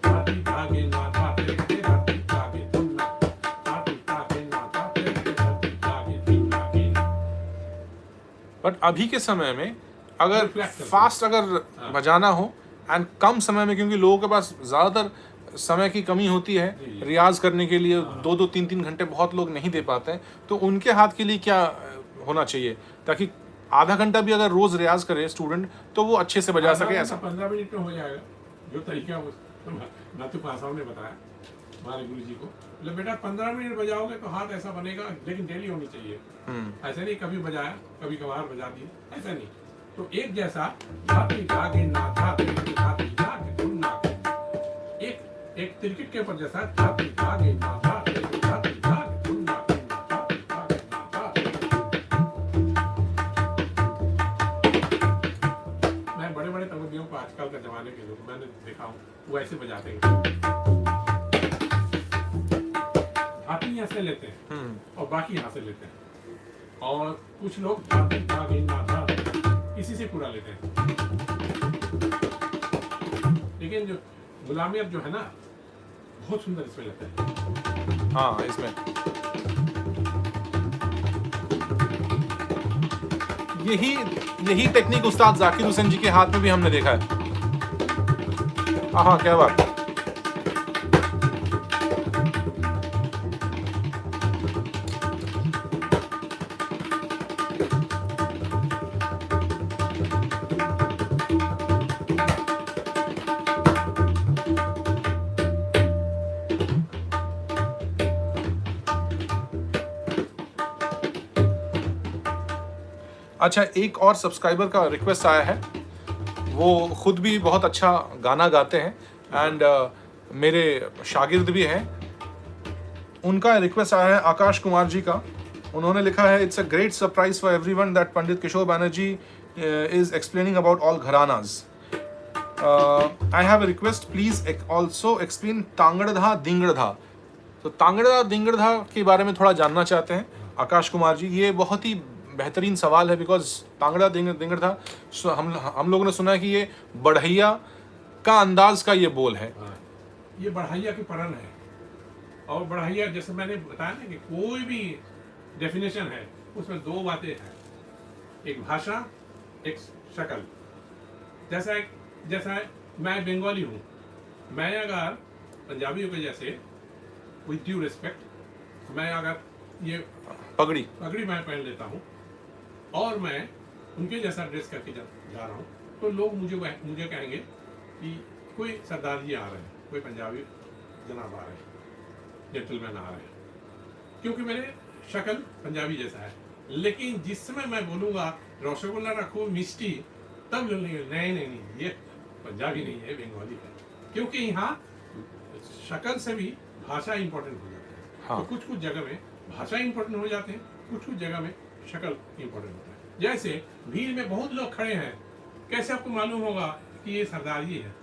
Speaker 2: धाती धागे नाधा तिरकिट, धाती धागे दुन्ना, धाती धागे नाधा तिरकिट, धाती धागे दुन्ना।
Speaker 1: बट अभी के समय में अगर फास्ट बजाना हो एंड कम समय में, क्योंकि लोगों के पास ज़्यादातर समय की कमी होती है रियाज करने के लिए, 2-2 3-3 घंटे बहुत लोग नहीं दे पाते हैं, तो उनके हाथ के लिए क्या होना चाहिए ताकि आधा घंटा भी अगर रोज रियाज करे स्टूडेंट तो वो अच्छे से बजा सके? ऐसा
Speaker 2: 15 मिनट में हो जाएगा, जो तरीका नातू साहब ने बताया हमारे गुरु जी को। बोले बेटा 15 मिनट बजाओगे तो हाथ ऐसा बनेगा, लेकिन डेली होनी चाहिए। ऐसे नहीं कभी बजाया कभी कभार बजा दिए, ऐसा नहीं। तो एक जैसा धाती धागे नाधा तिरकिट, धाती धागे दुन्ना, एक तिरकिट के ऊपर जैसा धाती धागे नाधा तिरकिट, धाती धागे दुन्ना, धाती धागे नाधा। वो ऐसे बजाते हैं, धातु यहाँ से लेते हैं और बाकी यहाँ से लेते हैं, और कुछ लोग धातु धा गिनना धा इसी से पूरा लेते हैं। लेकिन जो गुलामियत जो है ना, बहुत सुंदर इसमें लगता है।
Speaker 1: हाँ, इसमें यही टेक्निक उस्ताद जाकिर हुसैन जी के हाथ में भी हमने देखा है। हाँ, क्या बात। अच्छा, एक और सब्सक्राइबर का रिक्वेस्ट आया है, वो खुद भी बहुत अच्छा गाना गाते हैं एंड मेरे शागिर्द भी हैं। उनका रिक्वेस्ट आया है आकाश कुमार जी का। उन्होंने लिखा है, it's a great surprise for everyone that Pandit Kishore Banerjee is explaining about all gharanas. I have a request, please also explain तांगड़धा दिंगड़धा। तो तांगड़धा दिंगड़धा के बारे में थोड़ा जानना चाहते हैं आकाश कुमार जी। ये बहुत ही बेहतरीन सवाल है, बिकॉज तांगड़ा दिंगड़धा हम लोगों ने सुना है कि ये बढ़ैया का अंदाज का ये बोल है।
Speaker 2: ये बढ़ैया की परन है, और बढ़ैया जैसे मैंने बताया ना कि कोई भी डेफिनेशन है उसमें दो बातें हैं, एक भाषा, एक शक्ल। जैसा मैं बंगाली हूँ, मैं अगर पंजाबियों के जैसे विद ड्यू रिस्पेक्ट मैं अगर ये
Speaker 1: पगड़ी
Speaker 2: मैं पहन लेता हूँ और मैं उनके जैसा ड्रेस करके जा रहा हूँ, तो लोग मुझे कहेंगे कि कोई सरदार जी आ रहे हैं, कोई पंजाबी जनाब आ रहे हैं, जेंटलमैन आ रहे हैं, क्योंकि मेरे शक्ल पंजाबी जैसा है। लेकिन जिस समय मैं बोलूँगा रसगुल्ला रखो मिष्टी, तब लोग नहीं ये पंजाबी नहीं है, बंगाली है, क्योंकि यहाँ शक्ल से भी भाषा इंपॉर्टेंट हो जाती है।
Speaker 1: हाँ।
Speaker 2: तो कुछ जगह में भाषा इंपॉर्टेंट हो जाते हैं, कुछ जगह में शक्ल इंपॉर्टेंट होता है। जैसे भीड़ में बहुत लोग खड़े हैं, कैसे आपको मालूम होगा कि ये सरदार जी है?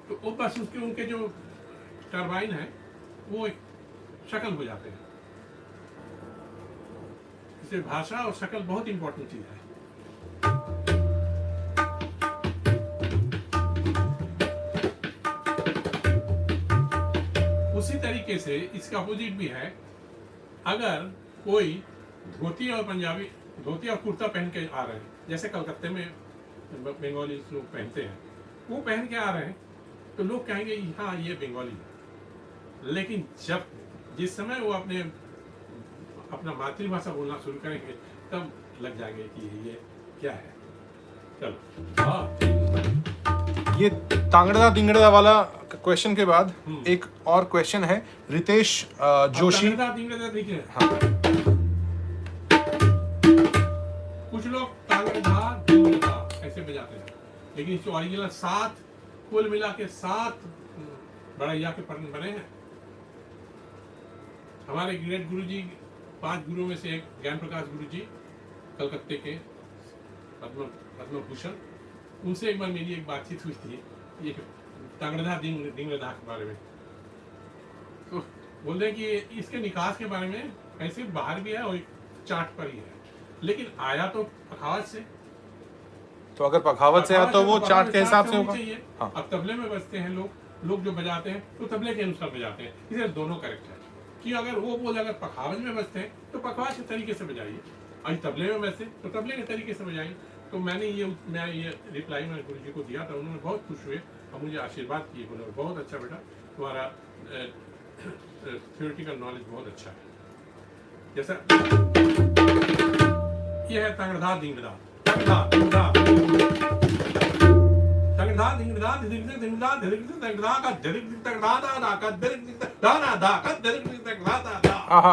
Speaker 2: तो वो बस उनके जो टरबाइन है वो एक शक्ल हो जाते हैं। इसलिए भाषा और शक्ल बहुत इंपॉर्टेंट चीज है। उसी तरीके से इसका अपोजिट भी है। अगर कोई धोती और कुर्ता पहन के आ रहे हैं, जैसे कलकत्ते में बंगाली लोग पहनते हैं, वो पहन के आ रहे हैं, तो लोग कहेंगे हाँ ये बंगाली है। लेकिन जिस समय वो अपना मातृभाषा बोलना शुरू करेंगे, तब लग जाएंगे कि ये क्या है। चलो, हाँ,
Speaker 1: ये तांगड़ा दिंगड़ा वाला क्वेश्चन के बाद एक और क्वेश्चन है रितेश जोशी।
Speaker 2: हाँ। कुछ लोग तांगड़ा दिंगड़ा ऐसे बजाते हैं, लेकिन इसके ओरिजिनल 7 कुल मिला के 7 बढ़ैया के पठन बने हैं। हमारे ग्रेट गुरु जी, 5 गुरुओं में से एक ज्ञान प्रकाश गुरु जी, कलकत्ते के पद्म भूषण, उनसे एक बार मेरी एक बातचीत हुई थी ये तांगड़ा दिंगड़ा के बारे में। तो बोल रहे कि इसके निकास के बारे में ऐसे बाहर भी है और चार्ट पर ही है, लेकिन आया तो पखावत से।
Speaker 1: तो अगर पखावत से है तो वो चार्ट के हिसाब से होगा।
Speaker 2: हाँ। अब तबले में बजते हैं लोग जो बजाते हैं तो तबले के अनुसार बजाते हैं, इसलिए दोनों करेक्ट है। कि अगर वो बोल अगर पखावत में बजते हैं तो पखावत के तरीके से बजाइए, और तबले में बजते तो तबले के तरीके से बजाइए। तो मैं ये रिप्लाई मैंने गुरु जी को दिया था, उन्होंने बहुत खुश हुए और मुझे आशीर्वाद किए, बोले बहुत अच्छा बेटा, तुम्हारा थ्योरेटिकल नॉलेज बहुत अच्छा है। जैसा ये है तांगड़ा दिंगड़ा,
Speaker 1: हाँ,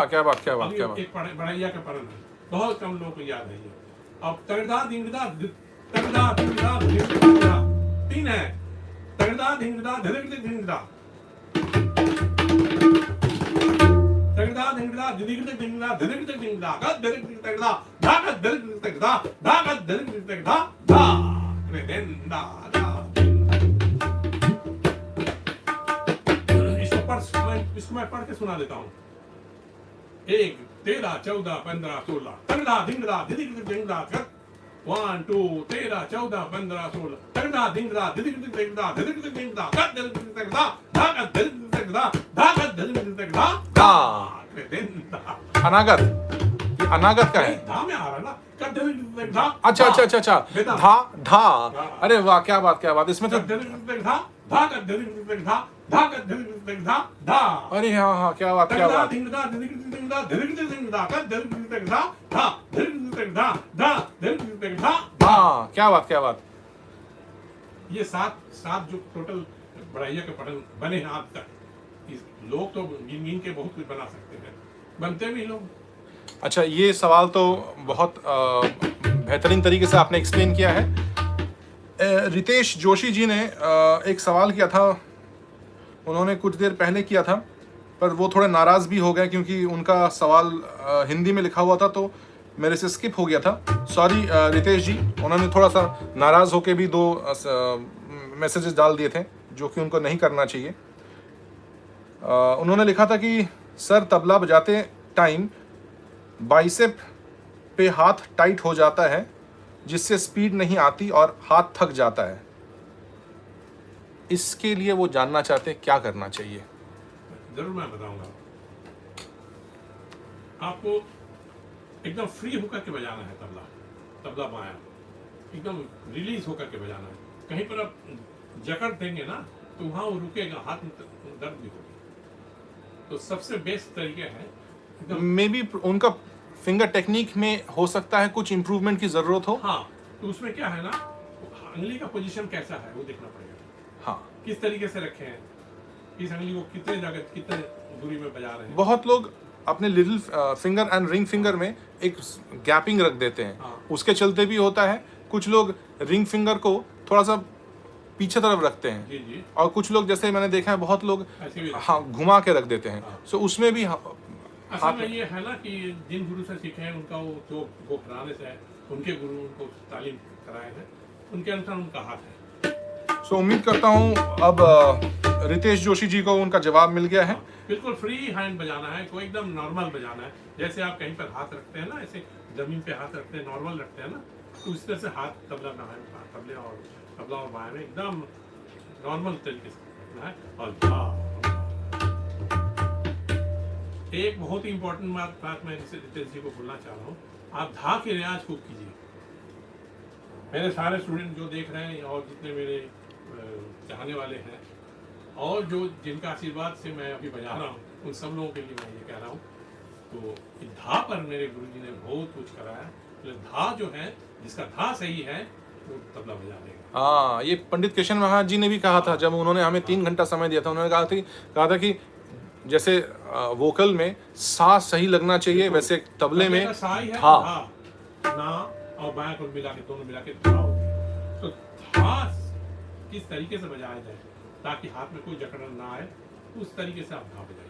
Speaker 1: क्या बात।
Speaker 2: एक बढ़ैया का परन है, बहुत कम लोगों को याद है ये। अब तगड़ा दिंगड़ा 3 है। तगड़ा दिंगड़ा दिंगड़ा तगड़ा दिंगड़ा दिंगड़ा दिंगड़ा का तगड़ा धाका तगड़ा धाका तगड़ा धा रे देंदा धा। इसको मैं पढ़ के सुना देता हूँ। 1 13 14 15 16 तगड़ा धिंगड़ा धिंगड़ा 1 2 13 14 15 16 तगड़ा धिंगड़ा धिंगड़ा धिंगड़ा
Speaker 1: धा। अनागत, ये अनागत का है।
Speaker 2: धा में आ रहा ना।
Speaker 1: अच्छा अच्छा अच्छा अच्छा, धा धा। अरे वाह, क्या बात क्या बात, इसमें तो अरे हाँ हाँ, क्या बात क्या बात। हाँ, क्या बात क्या बात।
Speaker 2: ये सात जो टोटल बढ़ाइया के पठन बने हैं आज तक, लोग तो गिन गिन के बहुत कुछ बना सकते हैं, बनते भी लोग।
Speaker 1: अच्छा, ये सवाल तो बहुत बेहतरीन तरीके से आपने एक्सप्लेन किया है। रितेश जोशी जी ने एक सवाल किया था, उन्होंने कुछ देर पहले किया था, पर वो थोड़े नाराज़ भी हो गए क्योंकि उनका सवाल हिंदी में लिखा हुआ था तो मेरे से स्किप हो गया था। सॉरी रितेश जी, उन्होंने थोड़ा सा नाराज़ होकर भी 2 मैसेजेस डाल दिए थे जो कि उनको नहीं करना चाहिए। उन्होंने लिखा था कि सर, तबला बजाते टाइम बाइसेप पे हाथ टाइट हो जाता है जिससे स्पीड नहीं आती और हाथ थक जाता है। इसके लिए वो जानना चाहते हैं क्या करना चाहिए।
Speaker 2: जरूर मैं बताऊंगा। आपको एकदम फ्री होकर के बजाना है तबला बाया, एकदम रिलीज होकर के बजाना है। कहीं पर आप जकड़ देंगे ना तो वहां वो रुकेगा, हाथ में दर्द भी होगी। तो सबसे बेस्ट तरीके है
Speaker 1: मे बी उनका फिंगर टेक्निक में हो सकता है कुछ इंप्रूवमेंट की जरूरत हो।
Speaker 2: हाँ, तो उसमें क्या है ना, अंगली का पोजीशन कैसा है वो देखना पड़ेगा।
Speaker 1: हाँ,
Speaker 2: किस तरीके से रखे हैं, इस अंगली को कितने जगह कितने दूरी में बजा रहे हैं।
Speaker 1: बहुत लोग अपने little finger and ring finger में एक गैपिंग रख देते हैं।
Speaker 2: हाँ।
Speaker 1: उसके चलते भी होता है। कुछ लोग रिंग फिंगर को थोड़ा सा पीछे तरफ रखते हैं।
Speaker 2: जी जी।
Speaker 1: और कुछ लोग, जैसे मैंने देखा है, बहुत लोग
Speaker 2: ऐसे भी
Speaker 1: हाँ घुमा के रख देते हैं।
Speaker 2: हाँ।
Speaker 1: सो उसमें भी
Speaker 2: असल में ये है ना कि जिन गुरु से सीखे हैं उनका वो घराने से है, उनके गुरु उनको तालीम कराए हैं, उनके अनुसार उनका हाथ है।
Speaker 1: सो उम्मीद करता हूँ अब रितेश जोशी जी को उनका जवाब मिल गया है।
Speaker 2: बिल्कुल फ्री हैंड बजाना है, कोई एकदम नॉर्मल बजाना है। जैसे आप कहीं पर हाथ रखते हैं ना, ऐसे जमीन पे हाथ रखते हैं, नॉर्मल रखते हैं ना, तो उस तरह से हाथ तबला और बाएं में एकदम नॉर्मल तरीके से रखना है। और एक बहुत ही इंपॉर्टेंट बात मैं रितेश जी को बोलना चाह रहा हूँ, आप धा के रियाज खूब कीजिए। मेरे सारे स्टूडेंट जो देख रहे हैं और जितने मेरे चाहने वाले हैं और जो जिनका आशीर्वाद से मैं अभी बजा रहा हूँ, उन सब लोगों के लिए मैं ये कह रहा हूँ, तो धा पर मेरे गुरुजी ने बहुत कुछ कराया। तो धा जो है, जिसका धा सही है वो तबला बजा देगा।
Speaker 1: हाँ, ये पंडित कृष्ण महाराज जी ने भी कहा था, जब उन्होंने हमें 3 घंटा समय दिया था। उन्होंने कहा था कि जैसे वोकल में सा सही लगना चाहिए, वैसे तबले में
Speaker 2: धा ना और बाएं को मिला के, दोनों मिला के धा हो। तो धा किस तरीके से बजाया जाए ताकि हाथ में कोई जकड़न ना आए, उस तरीके से आप धा बजाइए।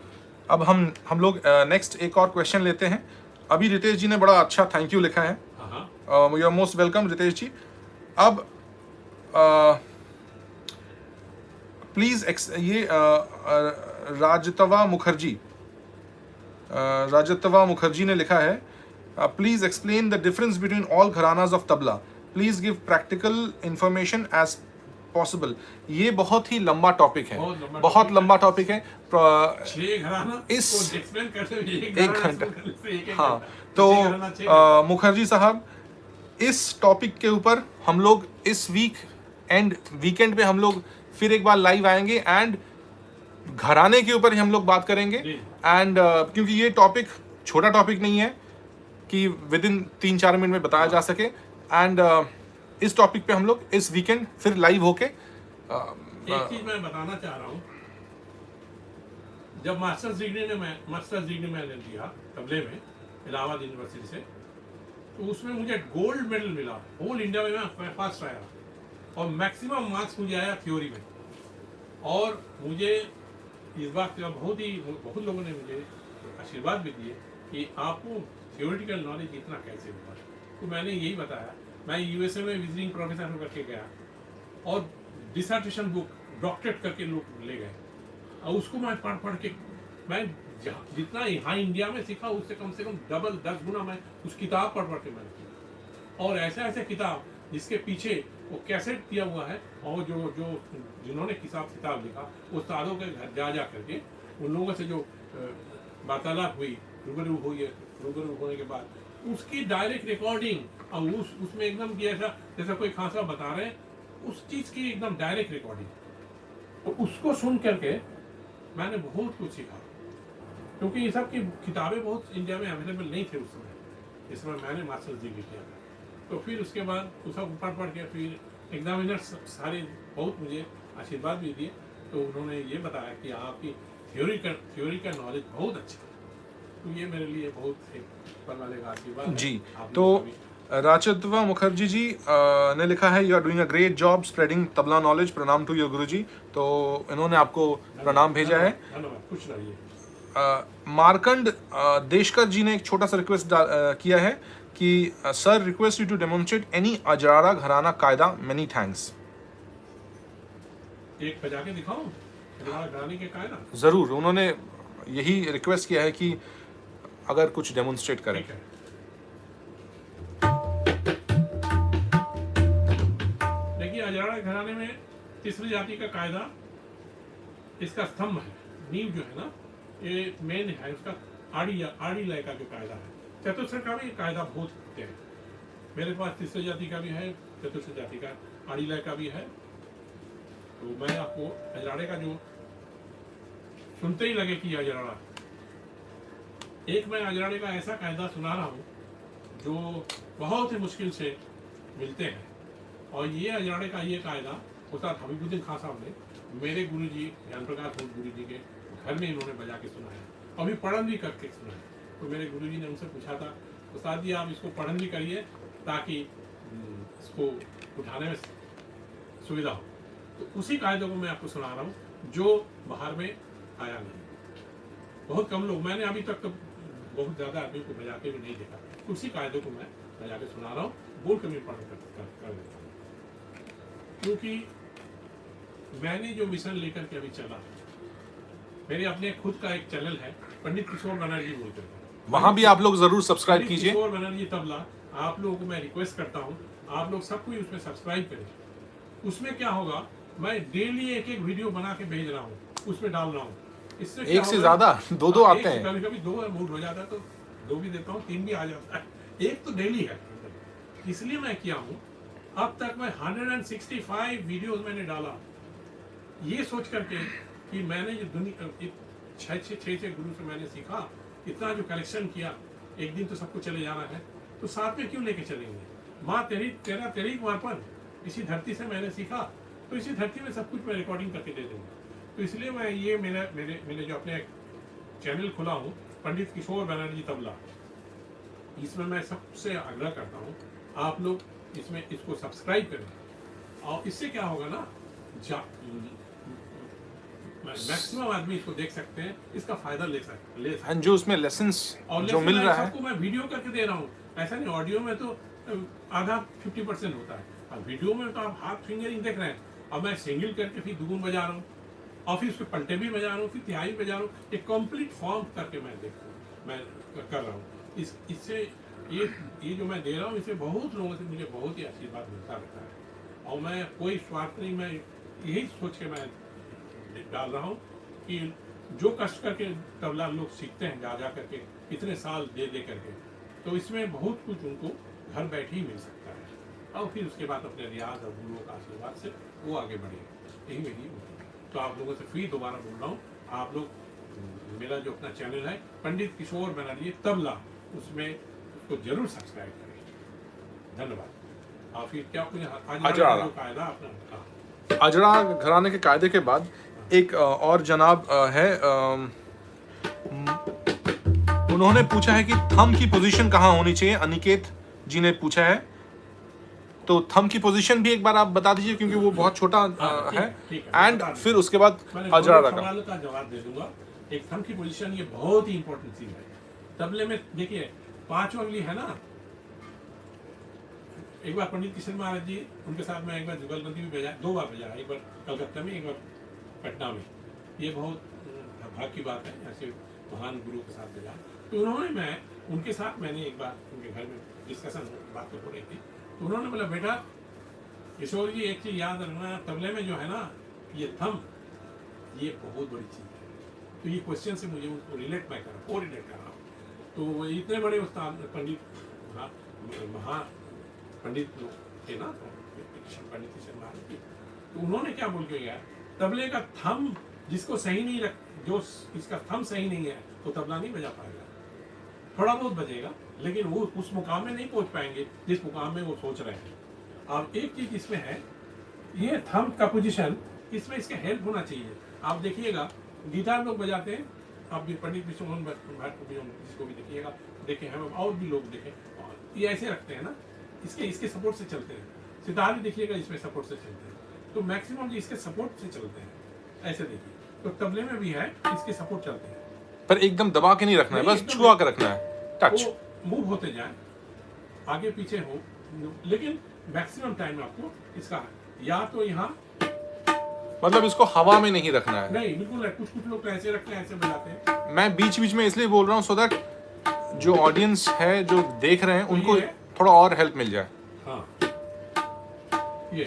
Speaker 1: अब हम लोग नेक्स्ट एक और क्वेश्चन लेते हैं। अभी रितेश जी ने बड़ा अच्छा थैंक यू लिखा है। You are most welcome Ritesh ji. अब प्लीज ये राजतवा मुखर्जी ने लिखा है, please explain the difference between all gharanas of tabla, please give practical information as possible. ये बहुत ही लंबा टॉपिक है, बहुत लंबा टॉपिक है। इस एक घंटा, हाँ, तो मुखर्जी साहब, इस टॉपिक के ऊपर हम लोग इस वीकेंड पे हम लोग फिर एक बार लाइव आएंगे एंड घराने के ऊपर ही हम लोग बात करेंगे। एंड क्योंकि ये टॉपिक छोटा टॉपिक नहीं है कि विद इन 3-4 मिनट में बताया जा सके। एंड इस टॉपिक पे हम लोग इस वीकेंड फिर लाइव होके
Speaker 2: एक चीज मैं बताना चाह रहा हूँ, जब मास्टर्स डिग्री मैंने लिया तबले में इलाहाबाद यूनिवर्सिटी से, तो उसमें मुझे गोल्ड मेडल मिला। होल इंडिया में मैं फर्स्ट आया और मैक्सिमम मार्क्स मुझे आया थ्योरी में। और मुझे इस बात का बहुत लोगों ने मुझे आशीर्वाद भी दिए कि आपको थियोरिटिकल नॉलेज इतना कैसे हुआ। तो मैंने यही बताया, मैं यूएसए में विजिटिंग प्रोफेसर होकर के गया और डिसर्टेशन बुक डॉक्टरेट करके लोग ले गए और उसको मैं पढ़ के मैं जितना यहाँ इंडिया में सीखा उससे कम से कम डबल 10 गुना मैं उस किताब पढ़ के मैंने सीखा। और ऐसे ऐसे किताब जिसके पीछे वो कैसेट दिया हुआ है, और जो जो जिन्होंने किताब लिखा वो सारों के घर जा करके उन लोगों से जो वार्तालाप हुई, रूबरू होने के बाद उसकी डायरेक्ट रिकॉर्डिंग, और उसमें एकदम कि ऐसा जैसा कोई खासा बता रहे हैं उस चीज़ की एकदम डायरेक्ट रिकॉर्डिंग, तो उसको सुन करके मैंने बहुत कुछ सीखा। क्योंकि ये सब की किताबें बहुत इंडिया में अवेलेबल नहीं थे उस समय, जिस समय मैंने मास्टर्स डिग्री किया था। तो फिर उसके बाद वो सब पढ़ के फिर एग्जामिनर्स सारे बहुत मुझे आशीर्वाद भी दिए। तो उन्होंने ये बताया कि आपकी थ्योरी का नॉलेज बहुत अच्छा है। तो ये मेरे लिए बहुत एक ऊपर वाले का आशीर्वाद
Speaker 1: जी।
Speaker 2: है।
Speaker 1: तो राचतवा मुखर्जी जी ने लिखा है, you are doing a great job spreading tabla knowledge, प्रणाम टू योर गुरु जी। तो इन्होंने आपको प्रणाम भेजा है।
Speaker 2: धन्यवाद, खुश रहिए।
Speaker 1: मार्कंड देशकर जी ने एक छोटा सा रिक्वेस्ट किया है कि sir request you to demonstrate any Ajrada gharana kaida, many thanks.
Speaker 2: एक बजा के दिखाऊं अजराड़ा घराने के कायदा?
Speaker 1: जरूर, उन्होंने यही रिक्वेस्ट किया है कि अगर कुछ डेमोन्स्ट्रेट करें।
Speaker 2: ठीक है। देखिए, अजराड़ा घराने में तीसरी जाति का कायदा इसका स्तंभ है, नींव जो है ना, ये मेन है उसका। आड़ी लय का जो कायदा है, चतुस्र का भी कायदा बहुत होते हैं। मेरे पास तीसरी जाति का भी है, चतुस्र जाति का आड़ी लय का भी है। तो मैं आपको अजराड़े का जो सुनते ही लगे कि अजराड़ा, एक मैं अजराड़े का ऐसा कायदा सुना रहा हूँ जो बहुत ही मुश्किल से मिलते हैं। और ये अजराड़े का ये कायदा उस्ताद हबीबुद्दीन खान साहब ने मेरे गुरुजी ज्ञान प्रकाश गुरु जी के घर में इन्होंने बजा के सुनाया, अभी पढ़न भी करके सुनाया। तो मेरे गुरुजी ने उनसे पूछा था, उस्ताद जी आप इसको पढ़न भी करिए ताकि इसको उठाने में सुविधा हो। तो उसी कायदे को मैं आपको सुना रहा हूँ जो बाहर में आया नहीं। बहुत कम लोग, मैंने अभी तक तो बहुत ज़्यादा आदमी को बजा के भी नहीं देखा। उसी कायदे को मैं बजा के सुना रहा हूँ, बोल कर भी पढ़ कर देता हूँ। क्योंकि मैंने जो मिशन लेकर के अभी चला, मेरे अपने खुद का एक चैनल है, पंडित किशोर बनर्जी बोलते हैं,
Speaker 1: वहां भी आप लोग जरूर सब्सक्राइब कीजिए।
Speaker 2: किशोर बनर्जी तबला, आप लोगों को मैं रिक्वेस्ट करता हूँ आप लोग सबको उसमें सब्सक्राइब करें। उसमें क्या होगा, मैं डेली एक एक वीडियो बना के भेज रहा हूँ, उसमें डाल रहा हूँ। इससे
Speaker 1: एक से ज्यादा दो आते हैं,
Speaker 2: कभी कभी 2 मूड हो जाता है तो 2 भी देता हूँ, 3 भी आ जाता है, एक तो डेली है। इसलिए मैं किया हूँ, अब तक मैं 165 वीडियोस मैंने डाला, ये सोच करके कि मैंने जो दुनिया 6 गुरु से मैंने सीखा, इतना जो कलेक्शन किया, एक दिन तो सबको चले जाना है, तो साथ में क्यों लेके चलेंगे। माँ तेरी अर्पण, इसी धरती से मैंने सीखा, तो इसी धरती में सब कुछ मैं रिकॉर्डिंग करके दे दूंगा। तो इसलिए मैं ये मैंने जो अपने चैनल खुला हूँ, पंडित किशोर बनर्जी तबला, इसमें मैं सबसे आग्रह करता हूँ आप लोग इसको सब्सक्राइब करें। और इससे क्या होगा ना, मैक्सिमम आदमी इसको देख सकते हैं, इसका फायदा ले सकते हैं।
Speaker 1: जो उसमें लेसन्स जो मिल रहा है,
Speaker 2: सबको मैं वीडियो करके दे रहा हूँ। ऐसा नहीं, ऑडियो में तो आधा 50% होता है, और वीडियो में तो आप हाथ फिंगरिंग देख रहे हैं। अब मैं सिंगल करके फिर दुगुन बजा रहा हूँ, और फिर उसके पलटे भी बजा रहा हूँ, फिर तिहाई बजा रहा हूँ, एक कंप्लीट फॉर्म करके मैं कर रहा हूँ। इससे ये जो मैं दे रहा हूँ, इससे बहुत लोगों से मुझे बहुत ही आशीर्वाद मिलता रहता है। और मैं कोई स्वार्थ नहीं, मैं यही सोच के मैं डाल रहा हूँ कि जो कष्ट करके तबला लोग सीखते हैं जा करके इतने साल दे करके, तो इसमें बहुत कुछ उनको घर बैठे ही मिल सकता है। और फिर उसके बाद अपने रियाज और गुरुओं का आशीर्वाद से वो आगे बढ़ेगा। यही मेरी है। तो आप लोगों से फिर दोबारा बोल रहा हूँ, आप लोग मेरा जो अपना चैनल है पंडित किशोर बनर्जी तबला, उसमें उसको जरूर सब्सक्राइब करें। धन्यवाद। और फिर क्या कुछ
Speaker 1: अजराड़ा
Speaker 2: कायदा अपना
Speaker 1: अजरा घराने के कायदे के बाद एक और जनाब है, उन्होंने पूछा है कि थंब की पोजीशन कहाँ होनी चाहिए, अनिकेत जी ने पूछा है। तो थंब की पोजीशन भी एक बार आप बता दीजिए, क्योंकि वो बहुत छोटा है। एंड फिर उसके बाद अजराड़ा
Speaker 2: का जवाब दे दूंगा। एक थंब की पोजीशन ये बहुत ही इंपॉर्टेंट चीज है तबले में। देखिए 5 उंगली है ना, एक बार पंडित किशन महाराज जी, उनके साथ मैं एक बार जुगलबंदी भी बजाया, 2 बार बजाया, एक बार कलकत्ता में, एक बार पटना में। ये बहुत भाग की बात है, ऐसे महान गुरु के साथ बजा। तो उन्होंने उनके साथ मैंने एक बार उनके घर में डिस्कशन बात हो रही थी, तो उन्होंने बोला बेटा किशोर जी एक चीज़ याद रखना, तबले में जो है ना ये थम, ये बहुत बड़ी चीज़ है। तो ये क्वेश्चन से मुझे उनको रिलेट मैं कर रहा हूँ, रिलेट कर रहा हूँ। तो इतने बड़े उस्ताद पंडित महा पंडित लोग थे ना, पंडित किशन महाराज जी, तो उन्होंने क्या बोल के गया, तबले का थम जिसको सही नहीं रख, जो इसका थम सही नहीं है तो तबला नहीं बजा पाएगा, थोड़ा बहुत बजेगा लेकिन वो उस मुकाम में नहीं पहुंच पाएंगे जिस मुकाम में वो सोच रहे हैं। अब एक चीज इसमें है, ये थम का पोजीशन, इसमें इसका हेल्प होना चाहिए। आप देखिएगा गिटार लोग बजाते हैं, आप भी पंडित विश्वमोहन भट्ट को भी जिसको भी देखिएगा, देखे हम और भी लोग देखें, ये ऐसे रखते हैं ना, इसके सपोर्ट से चलते हैं। सितार भी देखिएगा इसमें सपोर्ट से चलते हैं, तो मैक्सिमम इसके सपोर्ट से चलते हैं, ऐसे देखिए। तो तबले में भी है, इसके सपोर्ट चलते हैं,
Speaker 1: पर एकदम दबा के नहीं रखना है, बस छुआ के रखना है, टच।
Speaker 2: मूव होते जाए, आगे पीछे हो, लेकिन मैक्सिमम टाइम आपको इसका या तो यहाँ,
Speaker 1: मतलब इसको हवा में नहीं रखना है।
Speaker 2: नहीं बिल्कुल, कुछ लोग तो ऐसे रखते हैं, ऐसे बजाते हैं।
Speaker 1: मैं बीच बीच में इसलिए बोल रहा हूँ सो दैट जो ऑडियंस है, जो देख रहे हैं,
Speaker 2: तो
Speaker 1: उनको थोड़ा और हेल्प मिल जाए।
Speaker 2: हाँ ये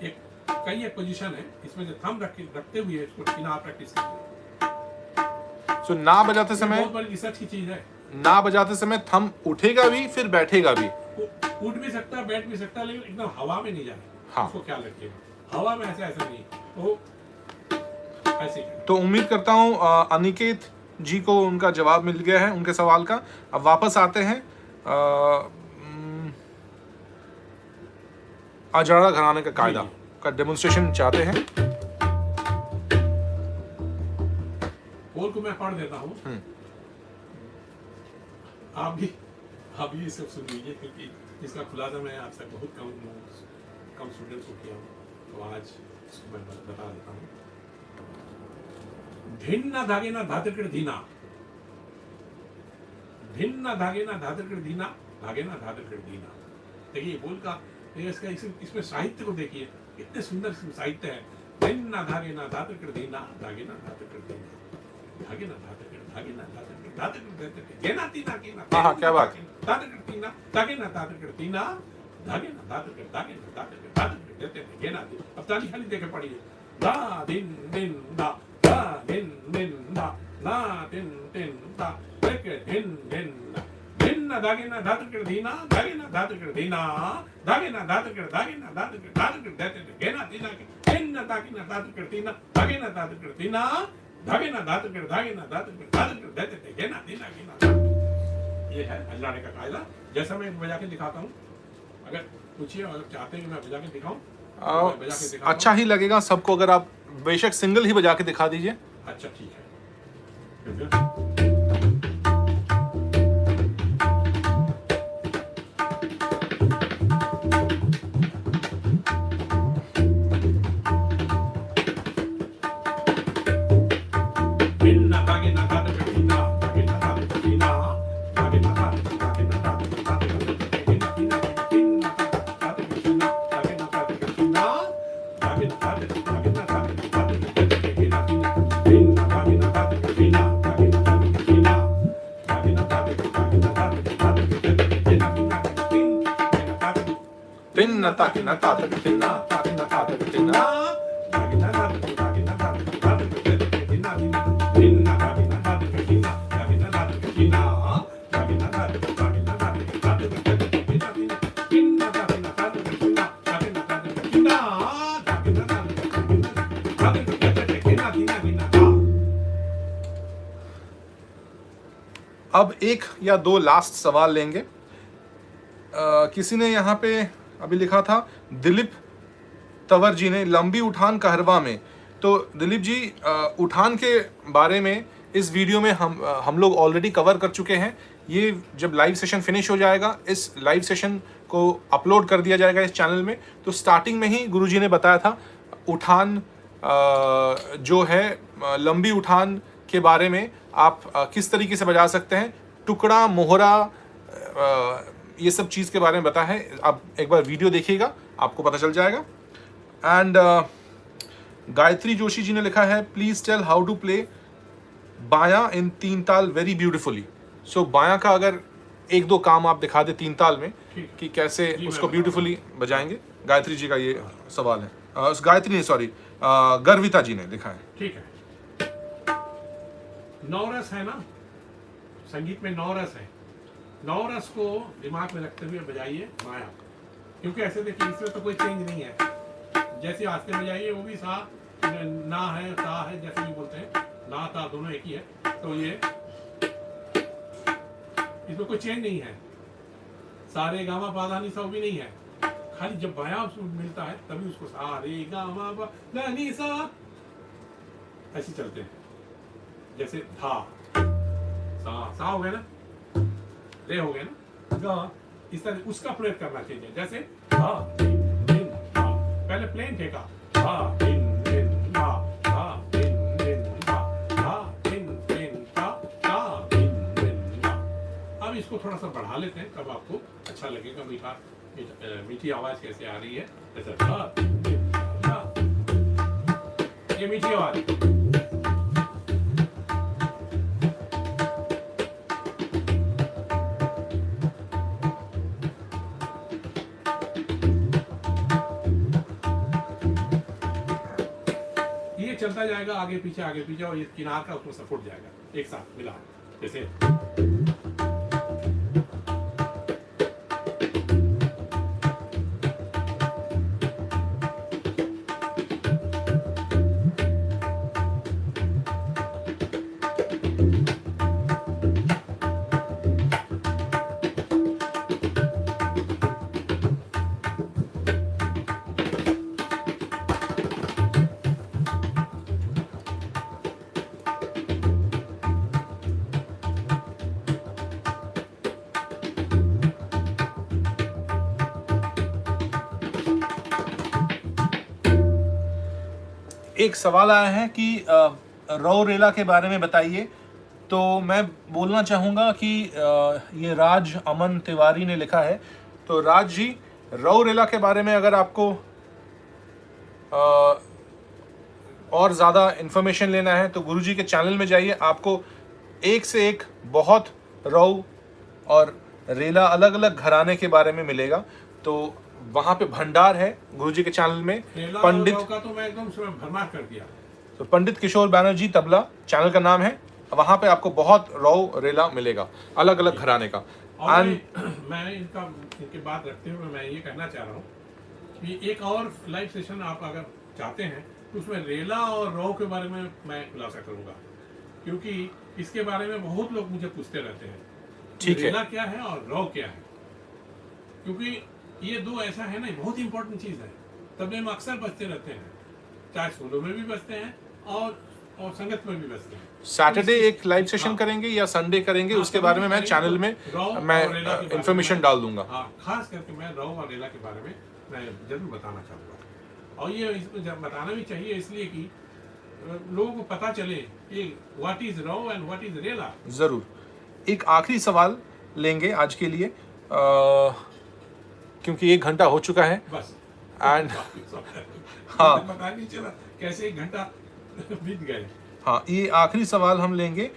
Speaker 2: एक कई एक पोजीशन है, इसमें जो थंब रखते हुए इसको बिना प्रैक्टिस करते।
Speaker 1: सो ना बजाते समय,
Speaker 2: बहुत बड़ी रिसर्च की चीज है,
Speaker 1: ना बजाते समय थंब उठेगा भी फिर बैठेगा भी,
Speaker 2: उठ भी सकता है, बैठ भी सकता है, लेकिन एकदम हवा में नहीं जाए।
Speaker 1: हाँ।
Speaker 2: उसको ख्याल रखिएगा, हवा में ऐसा नहीं, तो ऐसे ही।
Speaker 1: तो उम्मीद करता हूँ अनिकेत जी को उनका जवाब मिल गया है उनके सवाल का। अब वापस आते हैं अजाड़ा घराने का कायदा का डेमोन्स्ट्रेशन चाहते हैं।
Speaker 2: बोल को मैं पढ़ देता हूँ, आप भी ये सब सुन लीजिए, क्योंकि इसका खुलासा मैं आप तक बहुत कम स्टूडेंट्स को किया हूँ, तो आज इसको मैं बता देता हूँ। भिन्न धागे ना धातुकृ धीना, भिन्न धागे ना धातुकृ धीना, धागे ना धातुकृ धीना। देखिए बोल का इसका इसमें साहित्य को देखिए, कितने सुंदर साहित्य है। भिन्न धागे ना धातुकृ धीना, धागे ना धातुकृ धीना, धागे ना धातुकृ, धागे ना धातुकृ, धातुकृ गेना तीना कीना।
Speaker 1: हाँ क्या बात,
Speaker 2: धातुकृ तीना, धागे ना धातुकृ तीना, धागे ना धातुकृ, धागे ना धातुकृ, धातुकृ देते हैं गेना दी। अब ताली खाली देखे पढ़िए, दा दिन दिन दा, दा दिन दिन दा, ना दिन दिन दा, देखे दिन दिन दा। भिन्न धागे ना धातुकृ धीना, धागे ना धातुकृ धीना, धागे ना धातुकृ, धागे ना धातुकृ, धातुकृ देते हैं गेना तीना की। भिन्न धागे ना धातुकृ तीना, धागे ना धातुकृ तीना, धागे ना धातुकृ, धागे ना धातुकृ, धातुकृ देते थे गेना तीना कीना। ये है अजाड़े का कायदा। जैसा मैं बजा के दिखाता हूँ, अगर पूछिए, अगर चाहते हैं कि मैं बजा के दिखाऊं,
Speaker 1: अच्छा ही लगेगा सबको अगर आप बेशक सिंगल ही बजा के दिखा दीजिए।
Speaker 2: अच्छा ठीक है।
Speaker 1: टिन्ना ताकिना तातक टिन्ना ताकिना तातक टिन्ना। अब एक या दो लास्ट सवाल लेंगे। किसी ने यहाँ पे अभी लिखा था, दिलीप तंवर जी ने, लंबी उठान कहरवा में। तो दिलीप जी, उठान के बारे में इस वीडियो में हम लोग ऑलरेडी कवर कर चुके हैं। ये जब लाइव सेशन फिनिश हो जाएगा, इस लाइव सेशन को अपलोड कर दिया जाएगा इस चैनल में। तो स्टार्टिंग में ही गुरुजी ने बताया था उठान जो है, लंबी उठान के बारे में आप किस तरीके से बजा सकते हैं, टुकड़ा, मोहरा, ये सब चीज़ के बारे में बताया है। आप एक बार वीडियो देखिएगा, आपको पता चल जाएगा। एंड गायत्री जोशी जी ने लिखा है please tell how to play baya in 3 ताल वेरी ब्यूटिफुली। सो बाया का अगर एक दो काम आप दिखा दे 3 ताल में
Speaker 2: ठीक।
Speaker 1: कि कैसे
Speaker 2: जी,
Speaker 1: उसको
Speaker 2: मैं
Speaker 1: ब्यूटिफुली बजाएंगे। गायत्री जी का ये सवाल है। गायत्री नहीं, सॉरी, गर्विता जी ने लिखा है।
Speaker 2: ठीक है। नौ रस है ना, संगीत में 9 रस है। 9 रस को दिमाग में रखते हुए बजाइए बाया, क्योंकि ऐसे देखिए इसमें तो कोई चेंज नहीं है। जैसे आस्ते बजाइए वो भी सा ना है, सा है, जैसे भी बोलते हैं, ना ता दोनों एक ही है। तो ये इसमें कोई चेंज नहीं है। सारे गामा पाधा नी सा भी नहीं है, खाली जब बाया उसमें मिलता है तभी उसको सारे गामा पाधा नी सा ऐसे चलते हैं। जैसे धा सा हो गया ना, रे हो गया ना, गा, इस तरह उसका प्रयोग करना चाहिए। जैसे धा दिन दिन धा, पहले प्लेन ठेका धा दिन दिन धा, धा दिन दिन धा, धा दिन दिन धा, धा दिन दिन धा। अब इसको थोड़ा सा बढ़ा लेते हैं, तब आपको अच्छा लगेगा मीठी आवाज कैसे आ रही है। जैसे धा दिन धा, ये मीठी आवाज। चलता जाएगा आगे पीछे, और ये किनार का उसमें सपोर्ट जाएगा एक साथ मिला। जैसे
Speaker 1: एक सवाल आया है कि रौ रेला के बारे में बताइए। तो मैं बोलना चाहूँगा कि ये राज अमन तिवारी ने लिखा है। तो राज जी, रौ रेला के बारे में अगर आपको और ज़्यादा इन्फॉर्मेशन लेना है तो गुरुजी के चैनल में जाइए, आपको एक से एक बहुत रौ और रेला अलग अलग घराने के बारे में मिलेगा। तो वहाँ पे भंडार है गुरुजी के चैनल में। पंडित
Speaker 2: का तो मैं एकदम भरमार कर दिया।
Speaker 1: तो पंडित किशोर बैनर्जी तबला चैनल का नाम है। वहाँ पे आपको बहुत रौ रेला मिलेगा अलग अलग घराने का।
Speaker 2: और मैं इनके बात रखते हुए मैं ये कहना चाह रहा हूँ कि एक और लाइव सेशन आप अगर चाहते हैं तो उसमें रेला और रौ के बारे में मैं खुलासा करूँगा, क्योंकि इसके बारे में बहुत लोग मुझे पूछते रहते हैं।
Speaker 1: ठीक है।
Speaker 2: रेला क्या है और रौ क्या है, क्योंकि ये दो ऐसा है ना, बहुत इंपॉर्टेंट चीज़ है। तबले में अक्सर बजते रहते हैं, चाहे सोलो में भी बजते हैं और संगत में भी बजते हैं।
Speaker 1: सैटरडे एक लाइव सेशन करेंगे या संडे करेंगे, उसके बारे में मैं चैनल में मैं इंफॉर्मेशन डाल दूंगा।
Speaker 2: हाँ, खास करके मैं रौ और रेला के बारे में मैं जरूर बताना चाहूँगा। और ये बताना भी चाहिए इसलिए कि लोगों को पता चले कि what is row and what is रेला।
Speaker 1: जरूर। एक आखिरी सवाल लेंगे आज के लिए, क्योंकि 1 घंटा हो चुका है
Speaker 2: बस।
Speaker 1: एंड
Speaker 2: हाँ, पता नहीं चला कैसे 1 घंटा बीत गए।
Speaker 1: हाँ, ये आखिरी सवाल हम लेंगे।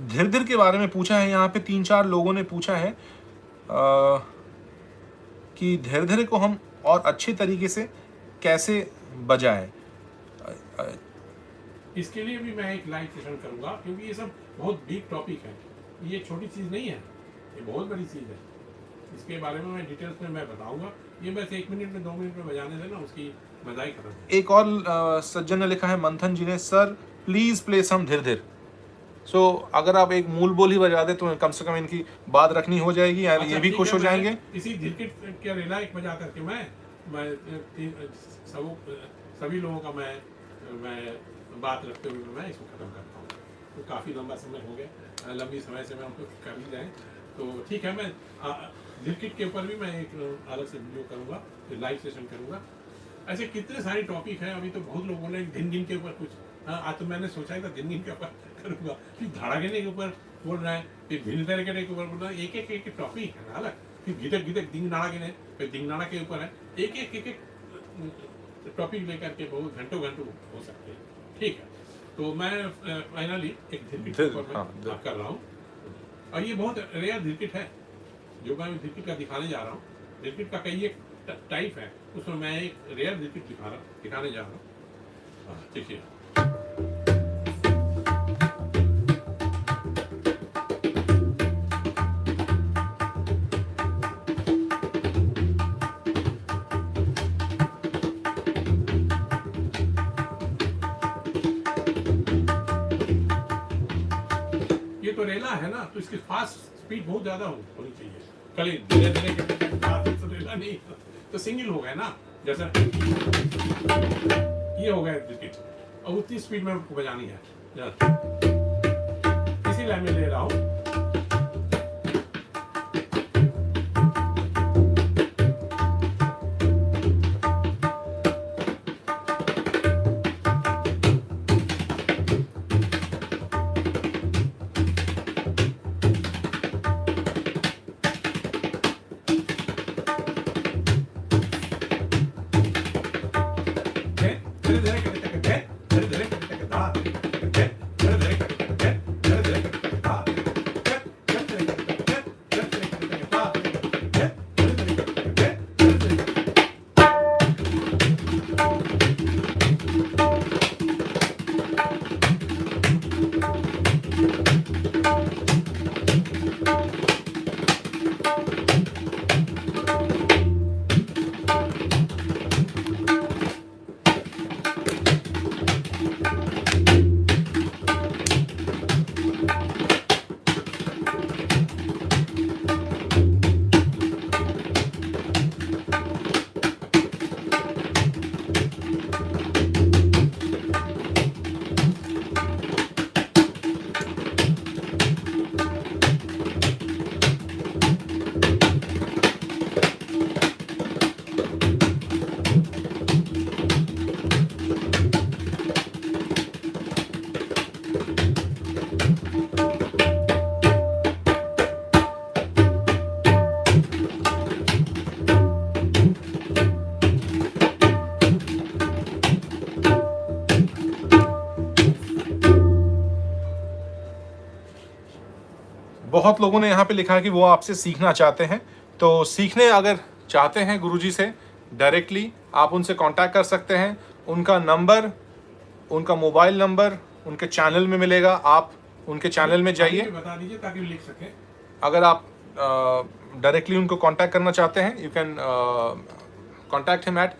Speaker 1: धीर धीर के बारे में पूछा है यहाँ पे, 3-4 लोगों ने पूछा है कि धीर धीरे को हम और अच्छे तरीके से कैसे बजाएं।
Speaker 2: इसके लिए भी मैं एक लाइव सेशन करूंगा, क्योंकि ये सब बहुत बिग टॉपिक है। ये छोटी चीज़ नहीं है, ये बहुत बड़ी चीज़ है। इसके बारे में मैं डिटेल्स में मैं बताऊंगा। ये बस 1 मिनट में 2 मिनट में बजाने से ना उसकी मजा ही खत्म है।
Speaker 1: एक और सज्जन ने लिखा है, मंथन जी ने, सर प्लीज प्ले सम धीर धीर। सो अगर आप एक मूल बोल ही बजा दे तो कम से कम इनकी बात रखनी हो जाएगी, यार ये भी खुश हो जाएंगे।
Speaker 2: इसी धीरकिट के रेला एक बजा करके मैं सभी लोगों का मैं बात रखते हुए मैं इसको खत्म करता हूँ। तो काफ़ी लंबा समय हो गया, लंबी समय से मैं हमको कर ही जाए तो ठीक है। मैं धीरकिट के ऊपर भी मैं एक अलग से वीडियो करूँगा, लाइव सेशन करूँगा। ऐसे कितने सारे टॉपिक हैं। अभी तो बहुत लोगों ने दिन गिन के ऊपर कुछ, आज तो मैंने सोचा ही था दिन गिन के ऊपर करूँगा, फिर धाड़ा गिनने के ऊपर बोल रहा है, फिर भिन्न तरीके के ऊपर बोल रहा है। एक टॉपिक है अलग, फिर घितक दिन नाड़ा गिने, फिर दिन नाड़ा के ऊपर है। एक टॉपिक लेकर के बहुत घंटों घंटों हो सकते हैं। ठीक है, तो मैं फाइनली एक धिरकिट के ऊपर मैं बात कर रहा हूँ, और ये बहुत रेयर धिरकिट है जो मैं धिरकिट का दिखाने जा रहा हूँ। धिरकिट का कई एक टाइप है, उसमें मैं एक रेयर धिरकिट दिखाने जा रहा हूँ। देखिए, ये तो रेला है ना, तो इसकी फास्ट स्पीड बहुत ज्यादा होनी चाहिए। कल धीरे धीरे तो रेला नहीं, तो सिंगल हो गया ना, जैसा ये हो गया धिरकिट, और उतनी स्पीड में आपको बजानी है। इसी लाइन में ले रहा हूँ।
Speaker 1: बहुत लोगों ने यहाँ पे लिखा है कि वो आपसे सीखना चाहते हैं, तो सीखने अगर चाहते हैं गुरुजी से डायरेक्टली, आप उनसे कांटेक्ट कर सकते हैं। उनका नंबर, उनका मोबाइल नंबर उनके चैनल में मिलेगा। आप उनके चैनल में जाइए,
Speaker 2: बता दीजिए ताकि लिख सकें।
Speaker 1: अगर आप डायरेक्टली उनको कांटेक्ट करना चाहते हैं, you can contact him at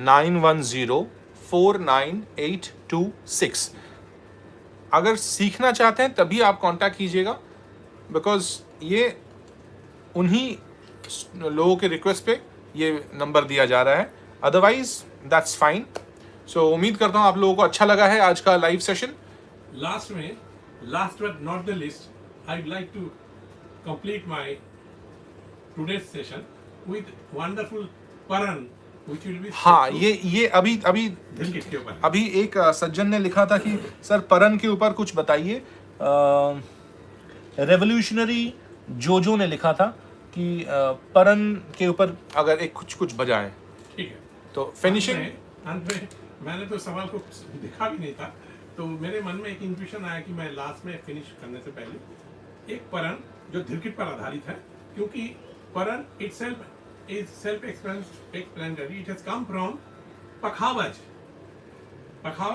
Speaker 1: 9891049826। अगर सीखना चाहते हैं तभी आप कांटेक्ट कीजिएगा, बिकॉज ये उन्हीं लोगों के रिक्वेस्ट पे ये नंबर दिया जा रहा है, अदरवाइज दैट्स फाइन। सो उम्मीद करता हूँ आप लोगों को अच्छा लगा है आज का live session.
Speaker 2: Last but not the least, I would like to complete my today's session with wonderful paran which will be.
Speaker 1: हाँ, ये अभी
Speaker 2: धिरकिट के ऊपर।
Speaker 1: अभी एक सज्जन ने लिखा था कि सर परन के ऊपर कुछ बताइए। रेवोल्यूशनरी जोजो ने लिखा था कि परन के ऊपर अगर एक कुछ बजाएं।
Speaker 2: ठीक है,
Speaker 1: तो फिनिशिंग
Speaker 2: अंत में मैंने तो सवाल को देखा भी नहीं था, तो मेरे मन में एक इंट्यूशन आया कि मैं लास्ट में फिनिश करने से पहले एक परन जो धिरकिट पर आधारित है, क्योंकि परन itself is self-explanatory. It has come from पखावज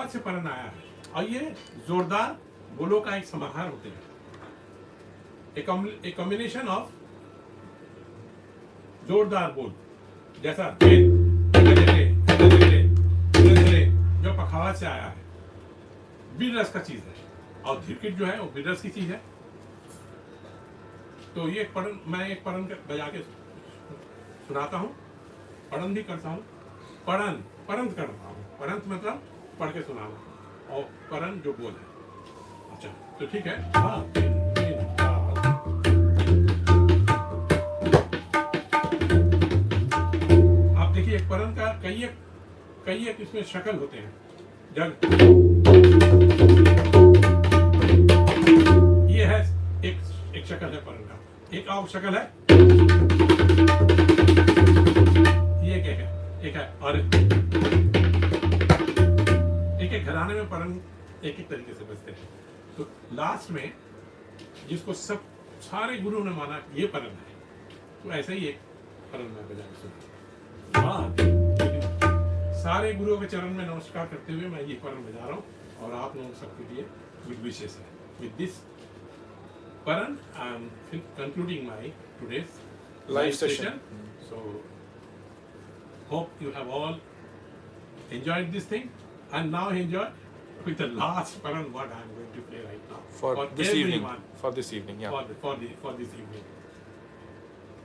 Speaker 2: से परन आया है, और ये जोरदार बोलों का एक समाहार होते हैं, एक कॉम्बिनेशन ऑफ जोरदार बोल जैसा जो पखावज से आया है, बीर रस का चीज है, और धिरकिट जो है वो बीर रस की चीज है। तो ये परन, मैं एक परन बजा के सुनाता हूँ, पढ़न भी करता हूँ, परंत करता हूँ। परंत मतलब पढ़ के सुनाना, और परन जो बोल है। अच्छा, तो ठीक है। हाँ, आप देखिए एक परन का कई एक इसमें शक्ल होते हैं। जब ये है एक शक्ल है परन का, एक और शक्ल है और एक एक घराने में परन एक एक तरीके से बजते हैं। तो लास्ट में जिसको सब सारे गुरुओं ने माना ये परन है, तो ऐसा ही एक परन मैं बजा के सुना। सारे गुरुओं के चरण में नमस्कार करते हुए मैं ये परन बजा रहा हूँ और आप लोगों सबके लिए गुड विशेष है। विद दिस परन I am concluding my today's
Speaker 1: Live session.
Speaker 2: So hope you have all enjoyed this thing, and now enjoy with the last paran what I am going to play right now
Speaker 1: For this evening.
Speaker 2: everyone.
Speaker 1: For this evening, yeah.
Speaker 2: For this evening.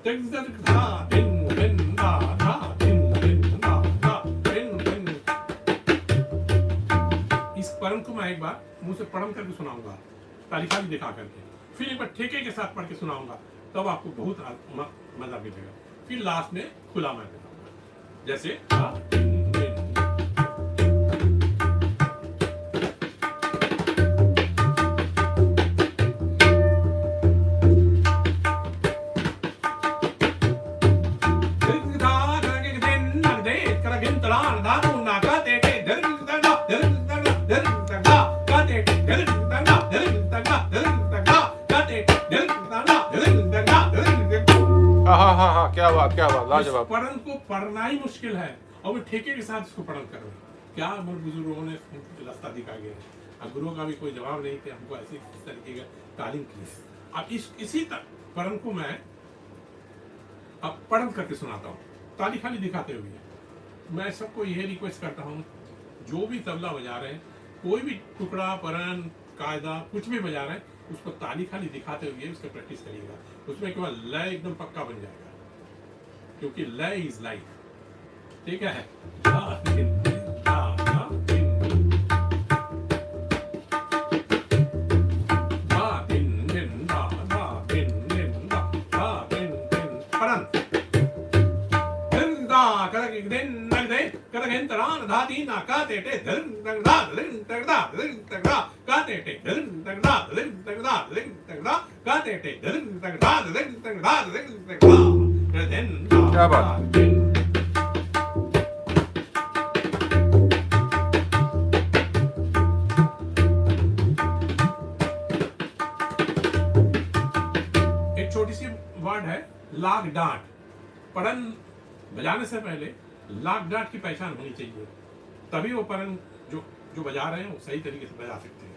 Speaker 2: Din din da din da da din da da din. इस परम को मैं एक बार मुंह से पढ़ करके सुनाऊंगा, तालिका भी दिखा करके, फिर एक बार ठेके के साथ पढ़ के सुनाऊंगा, तब आपको बहुत मजा मिलेगा। फिर लास्ट में खुला मैं बताऊंगा, जैसे
Speaker 1: हाँ, क्या बात, लाजवाब।
Speaker 2: पढ़न को पढ़ना ही मुश्किल है और वो ठेके के साथ इसको पढ़न कर रहे हैं। क्या हमारे बुजुर्गों ने रास्ता दिखा गया है, अब गुरुओं का भी कोई जवाब नहीं थे, हमको ऐसे इस तरीके का तालीम की। अब इसी पढ़न को मैं अब पढ़न करके सुनाता हूँ, ताली खाली दिखाते हुए। मैं सबको यही रिक्वेस्ट करता हूँ, जो भी तबला बजा रहे हैं, कोई भी टुकड़ा, परन, कायदा कुछ भी बजा रहे हैं, उसको ताली खाली दिखाते हुए उसका प्रैक्टिस करिएगा। उसमें केवल लय एकदम पक्का बन जाएगा, क्योंकि लय इज लाइफ। ठीक है?
Speaker 1: क्या बात।
Speaker 2: एक छोटी सी वर्ड है लाग डांट। पढ़न बजाने से पहले लाग डांट की पहचान होनी चाहिए, तभी वो परन जो बजा रहे हैं वो सही तरीके से बजा सकते हैं।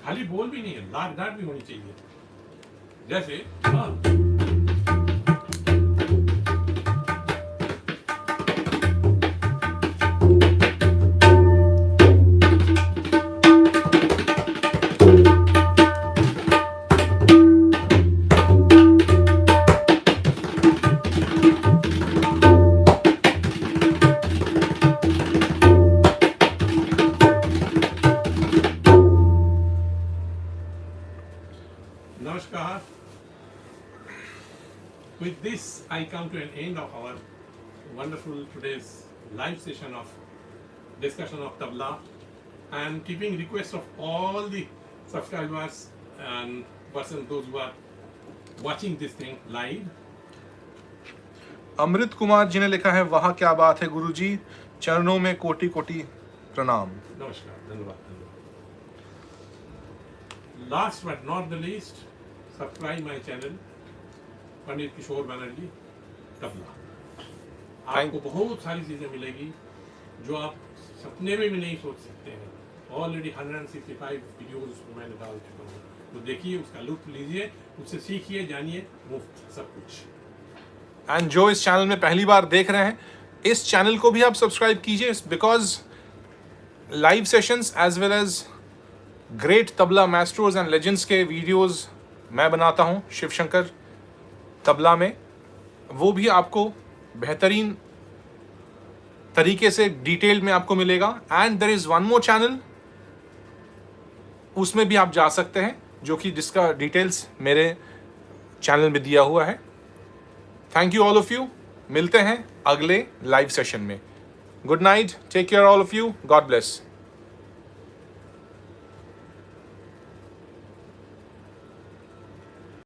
Speaker 2: खाली बोल भी नहीं है, लाग डांट भी होनी चाहिए। जैसे Namaskar. With this, I come to an end of our wonderful today's live session of discussion of tabla, and keeping requests of all the subscribers and persons those who are watching this thing live.
Speaker 1: Amrit Kumar ji ने लिखा है, वाह क्या बात है गुरुजी, चरणों में कोटि कोटि प्रणाम।
Speaker 2: नमस्कार, धन्यवाद। Last but not the least, subscribe my channel पंडित किशोर बनर्जी तबला। आपको बहुत सारी चीजें मिलेगी जो आप सपने में भी नहीं सोच सकते हैं। ऑलरेडी 165 वीडियोस मैंने डाल चुका हूँ, तो देखिए, उसका लुत्फ लीजिए, उससे सीखिए, जानिए, मुफ्त सब कुछ।
Speaker 1: एंड जो इस चैनल में पहली बार देख रहे हैं, इस चैनल को भी आप सब्सक्राइब कीजिए, because live sessions as well as great tabla masters and legends के वीडियोस मैं बनाता हूं शिव शंकर तबला में, वो भी आपको बेहतरीन तरीके से डिटेल में आपको मिलेगा। And there is one more channel, उसमें भी आप जा सकते हैं, जो कि जिसका डिटेल्स मेरे चैनल में दिया हुआ है। Thank you all of you, मिलते हैं अगले लाइव सेशन में। Good night, take care all of you, God bless.